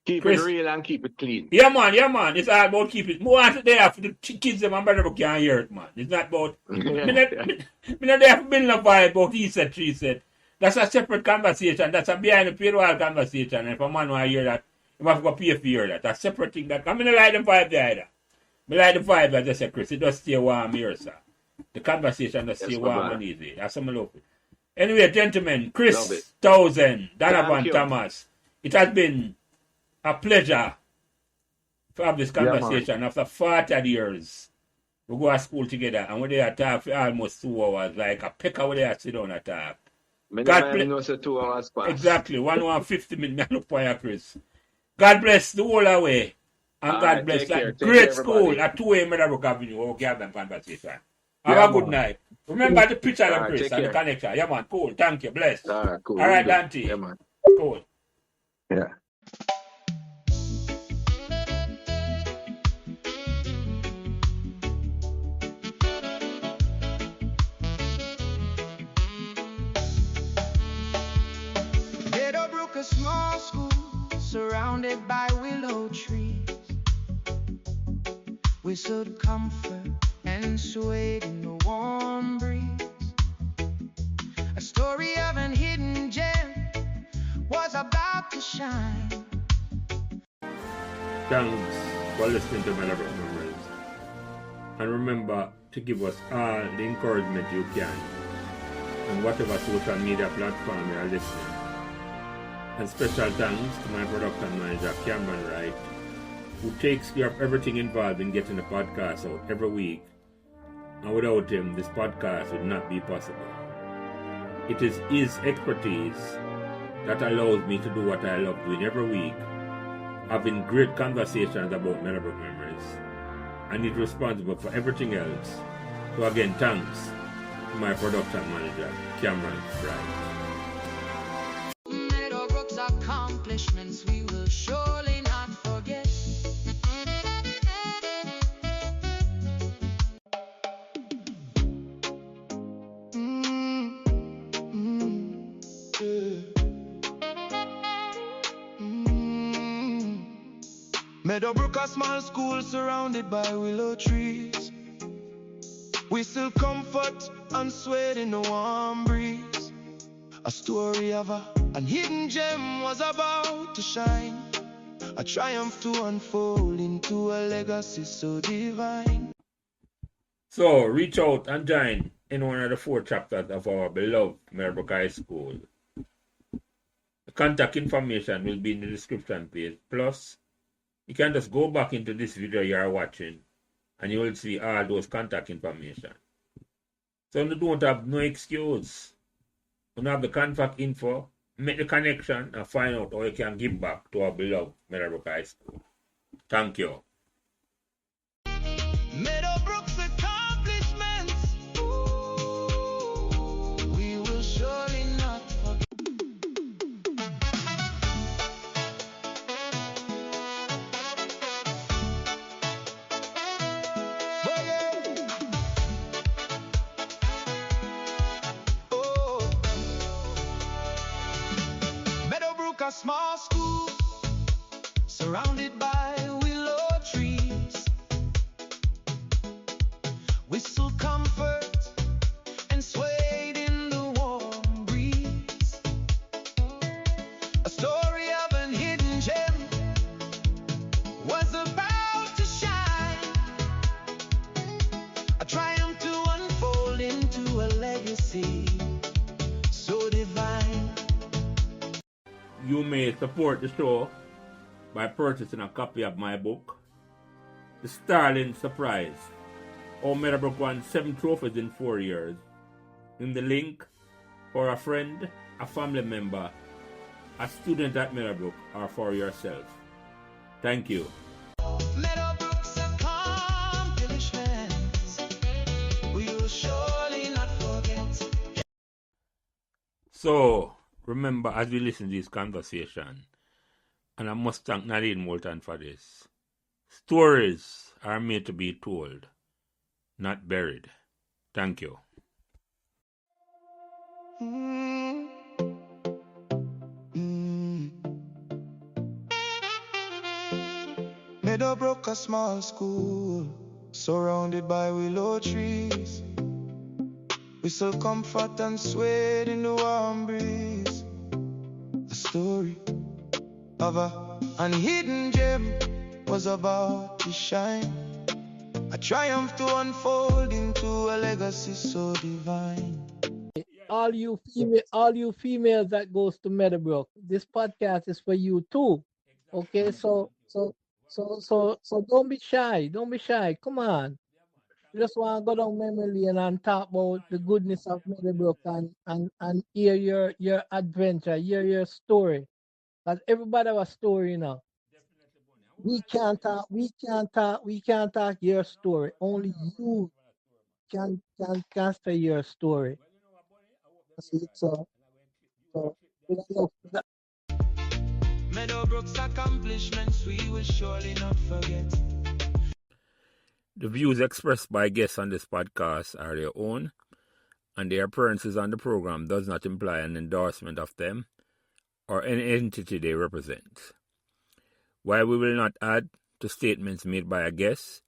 Keep Chris, it real and keep it clean. Yeah, man. It's all about keep it. More want there for the kids and my brother can't hear it, man. It's not about... I'm not there for building a vibe about he said, she said. That's a separate conversation. That's a behind the paywall conversation. And if a man want to hear that, you have to go pay for hear that. That's a separate thing. I'm going to like the vibe there either. I like the vibe, as I said, Chris. It does stay warm here, sir. The conversation does stay warm and easy. That's some love. Anyway, gentlemen, Chris Townsend, Donovan Thomas, it has been a pleasure to have this conversation after 40 years. We go to school together and we're there talk for almost 2 hours, like a pecker where they sit down and talk. God play. 2 hours pass. Exactly. 1 hour 50 minutes. I look for you, Chris. God bless the whole away. And All God right, bless take that care. Take great care, school everybody. at 2 a.m. Meadowbrook Avenue. Okay, have them conversation. Have Yeah, a good man. night. Remember the picture All them, right, Chris, take and the care. connection. Yeah, man. Cool. Thank you. Bless. All right, cool. All Will right, do. Dante. Yeah, man. Cool. Yeah. Meadowbrook, a small school surrounded by willow trees. Whistled comfort and swayed in the warm breeze. A story of an hidden gem was about to shine. Thanks for listening to Meadowbrook Memories. And remember to give us all the encouragement you can on whatever social media platform you are listening. And special thanks to my production manager, Cameron Wright, who takes care of everything involved in getting the podcast out every week. And without him, this podcast would not be possible. It is his expertise that allows me to do what I love doing every week, having great conversations about Meadowbrook Memories. And he's responsible for everything else. So again, thanks to my production manager, Cameron Wright. Meadowbrook's accomplishments we will surely not forget. Meadowbrook, a small school surrounded by willow trees. We still comfort and swayed in the warm breeze. A story of an hidden gem was about to shine. A triumph to unfold into a legacy so divine. So reach out and join in one of the 4 chapters of our beloved Meadowbrook High School. The contact information will be in the description page. Plus, you can just go back into this video you are watching and you will see all those contact information. So you don't have no excuse. You have the contact info, make the connection and find out how you can give back to our beloved Meadowbrook High School. Thank you. Meadowbrook's accomplishments, we will surely not forget. Meadowbrook, a small school surrounded by willow trees. Whistle comfort and swayed in the warm breeze. A story of an hidden gem was about to shine. A triumph to unfold into a legacy so divine. You may support the show by purchasing a copy of my book, The Starling Surprise, how Meadowbrook won 7 trophies in 4 years, in the link for a friend, a family member, a student at Meadowbrook, or for yourself. Thank you. Meadowbrook's accomplishments we will surely not forget. So, remember as we listen to this conversation, and I must thank Nadine Moulton for this, stories are made to be told, not buried. Thank you. Meadowbrook, a small school surrounded by willow trees. We still comfort and swayed in the warm breeze. The story of an hidden gem was about to shine. A triumph to unfold into a legacy so divine. All you females that goes to Meadowbrook, this podcast is for you too. Okay, so don't be shy. Don't be shy. Come on. You just want to go down memory lane and talk about the goodness of Meadowbrook and hear your adventure, hear your story. Because everybody have a story now. We can't talk your story. Only you can say your story. So Meadowbrook's accomplishments we will surely not forget. The views expressed by guests on this podcast are their own, and their appearances on the program does not imply an endorsement of them or any entity they represent. While we will not add to statements made by a guest,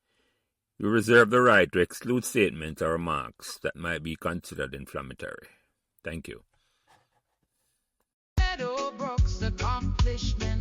we reserve the right to exclude statements or remarks that might be considered inflammatory. Thank you. Meadowbrook's accomplishments.